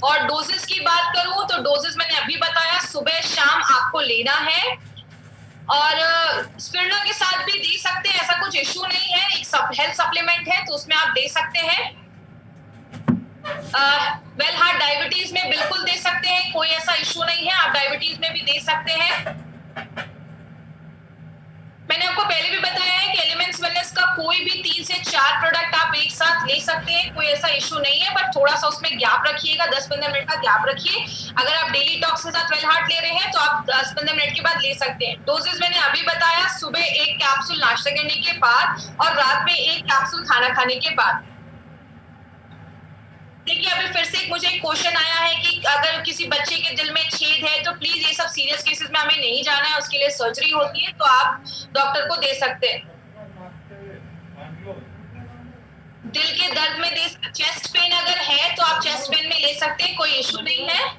और डोजेस की बात करूं तो डोजेस मैंने अभी बताया, सुबह शाम आपको लेना है। और स्पिरुलिना के साथ भी दे सकते हैं, ऐसा कुछ इशू नहीं है, एक हेल्थ सप्लीमेंट है तो उसमें आप दे सकते हैं। वेल हार्ट डायबिटीज में बिल्कुल दे सकते हैं, कोई ऐसा इशू नहीं है, आप डायबिटीज में भी दे सकते हैं। मैंने आपको पहले भी बताया है कि एलिमेंट्स वेलनेस का कोई भी 3 से 4 प्रोडक्ट आप एक साथ ले सकते हैं, कोई ऐसा इशू नहीं है, बट थोड़ा सा उसमें गैप रखिएगा, 10-15 मिनट का गैप रखिए। अगर आप डेली टॉक्स के साथ वेल हार्ट ले रहे हैं तो आप 10-15 मिनट के बाद ले सकते हैं। डोजेस मैंने अभी बताया, सुबह 1 कैप्सूल नाश्ता करने के बाद और रात में 1 कैप्सूल खाना खाने के बाद। देखिए अभी फिर से मुझे एक क्वेश्चन आया है कि अगर किसी बच्चे के दिल में छेद है तो प्लीज ये सब सीरियस केसेस में हमें नहीं जाना है, उसके लिए सर्जरी होती है, तो आप डॉक्टर को दे सकते हैं। दिल के दर्द में दे, चेस्ट पेन अगर है तो आप चेस्ट पेन में ले सकते हैं, कोई इशू नहीं है।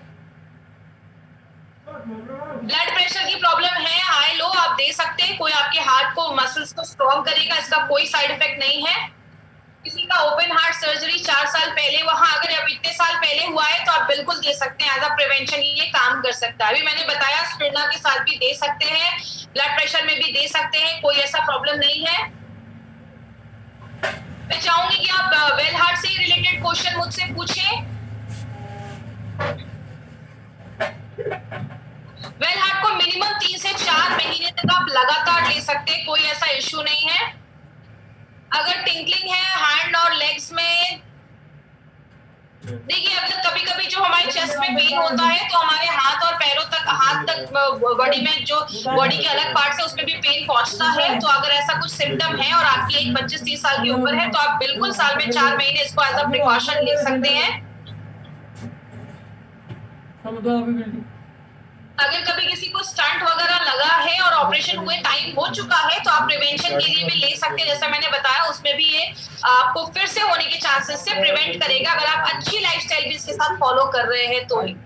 ब्लड प्रेशर की प्रॉब्लम है, हाई लो, आप दे सकते हैं, कोई आपके हार्ट को मसल्स को स्ट्रॉन्ग करेगा, इसका कोई साइड इफेक्ट नहीं है। किसी का ओपन हार्ट सर्जरी 4 साल पहले, वहां अगर अब इतने साल पहले हुआ है तो आप बिल्कुल दे सकते हैं, एज अ प्रिवेंशन ये काम कर सकता है। अभी मैंने बताया स्पिरुलिना के साथ भी दे सकते हैं, ब्लड प्रेशर में भी दे सकते हैं, कोई ऐसा प्रॉब्लम नहीं है। मैं चाहूंगी कि आप वेल हार्ट से रिलेटेड क्वेश्चन मुझसे पूछें। वेल हार्ट को मिनिमम 3 से 4 महीने तक आप लगातार ले सकते हैं, कोई ऐसा इश्यू नहीं है। अगर टिंकलिंग है हैंड और लेग्स में, देखिए अगर कभी कभी जो हमारे चेस्ट में पेन होता है तो हमारे हाथ और पैरों तक, हाथ तक बॉडी में जो बॉडी के अलग पार्ट है उसमें भी पेन पहुंचता है। तो अगर ऐसा कुछ सिम्टम है और आपकी एज 25-30 साल की उम्र है तो आप बिल्कुल साल में 4 महीने इसको एज अ प्रिकॉशन ले सकते हैं। अगर कभी किसी को स्टंट वगैरह लगा है और ऑपरेशन हुए टाइम हो चुका है तो आप प्रिवेंशन के लिए भी ले सकते हैं, जैसा मैंने बताया उसमें भी ये आपको फिर से होने के चांसेस से प्रिवेंट करेगा, अगर आप अच्छी लाइफस्टाइल भी इसके साथ फॉलो कर रहे हैं तो ही।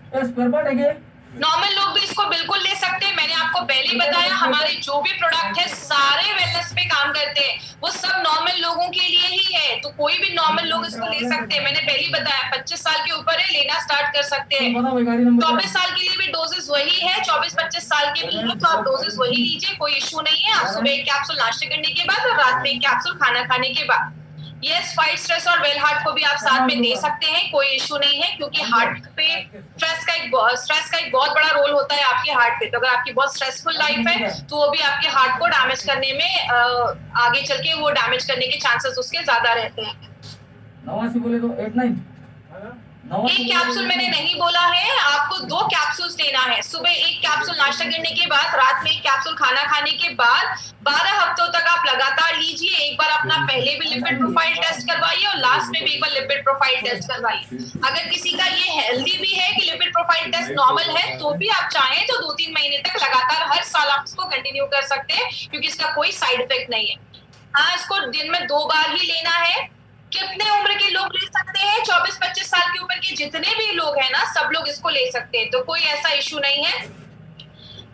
नॉर्मल लोग भी इसको बिल्कुल ले सकते हैं। मैंने आपको पहले ही बताया हमारे जो भी प्रोडक्ट है सारे वेलनेस पे काम करते हैं, वो सब नॉर्मल लोगों के लिए ही है, तो कोई भी नॉर्मल लोग इसको ले सकते हैं। मैंने पहले ही बताया 25 साल के ऊपर है, लेना स्टार्ट कर सकते हैं। 24 साल के लिए भी डोजेस वही है, 24-25 साल के भी है तो आप डोजेस वही लीजिए, कोई इशू नहीं है। आप सुबह 1 कैप्सूल नाश्ते करने के बाद और रात में 1 कैप्सूल खाना खाने के बाद। यस, फाइट स्ट्रेस और वेल हार्ट को भी आप साथ में दे सकते हैं, कोई इशू नहीं है, क्योंकि हार्ट पे स्ट्रेस का एक बहुत बड़ा रोल होता है आपके हार्ट पे। तो अगर आपकी बहुत स्ट्रेसफुल लाइफ है तो वो भी आपके हार्ट को डैमेज करने में आगे चल के वो डैमेज करने के चांसेस उसके ज्यादा रहते हैं। 89 बोले तो 89 एक कैप्सूल मैंने नहीं बोला है, आपको 2 कैप्सूल्स लेना है। सुबह एक कैप्सूल नाश्ता करने के बाद, रात में एक कैप्सूल खाना खाने के बाद 12 हफ्तों तक आप लगातार लीजिए। एक बार अपना पहले भी लिपिड प्रोफाइल टेस्ट करवाइए और लास्ट में भी एक बार लिपिड प्रोफाइल टेस्ट करवाइए। अगर किसी का ये हेल्दी भी है कि लिपिड प्रोफाइल टेस्ट नॉर्मल है, तो भी आप चाहें तो 2-3 महीने तक लगातार हर साल आप इसको कंटिन्यू कर सकते हैं, क्योंकि इसका कोई साइड इफेक्ट नहीं है। हाँ, इसको दिन में 2 बार ही लेना है। कितने उम्र के लोग ले सकते हैं? 24-25 साल के ऊपर के जितने भी लोग हैं ना, सब लोग इसको ले सकते हैं, तो कोई ऐसा इशू नहीं है।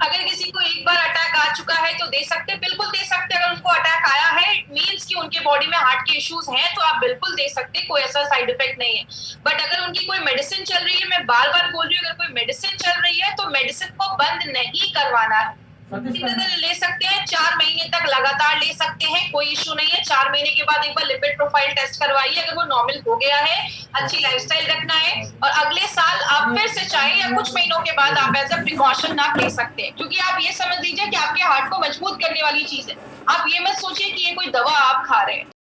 अगर किसी को एक बार अटैक आ चुका है तो दे सकते हैं, बिल्कुल दे सकते हैं। अगर उनको अटैक आया है, इट मीन्स कि उनके बॉडी में हार्ट के इश्यूज हैं, तो आप बिल्कुल दे सकते हैं, कोई ऐसा साइड इफेक्ट नहीं है। बट अगर उनकी कोई मेडिसिन चल रही है, मैं बार बार बोल रही हूँ, अगर कोई मेडिसिन चल रही है तो मेडिसिन को बंद नहीं करवाना है। ले सकते हैं, 4 महीने तक लगातार ले सकते हैं, कोई इशू नहीं है। 4 महीने के बाद एक बार लिपिड प्रोफाइल टेस्ट करवाइए, अगर वो नॉर्मल हो गया है, अच्छी लाइफस्टाइल रखना है, और अगले साल आप फिर से चाहे या कुछ महीनों के बाद आप एज अ प्रिकॉशन आप ले सकते हैं, क्योंकि आप ये समझ लीजिए कि आपके हार्ट को मजबूत करने वाली चीज है। आप ये मत सोचिए कि ये कोई दवा आप खा रहे हैं।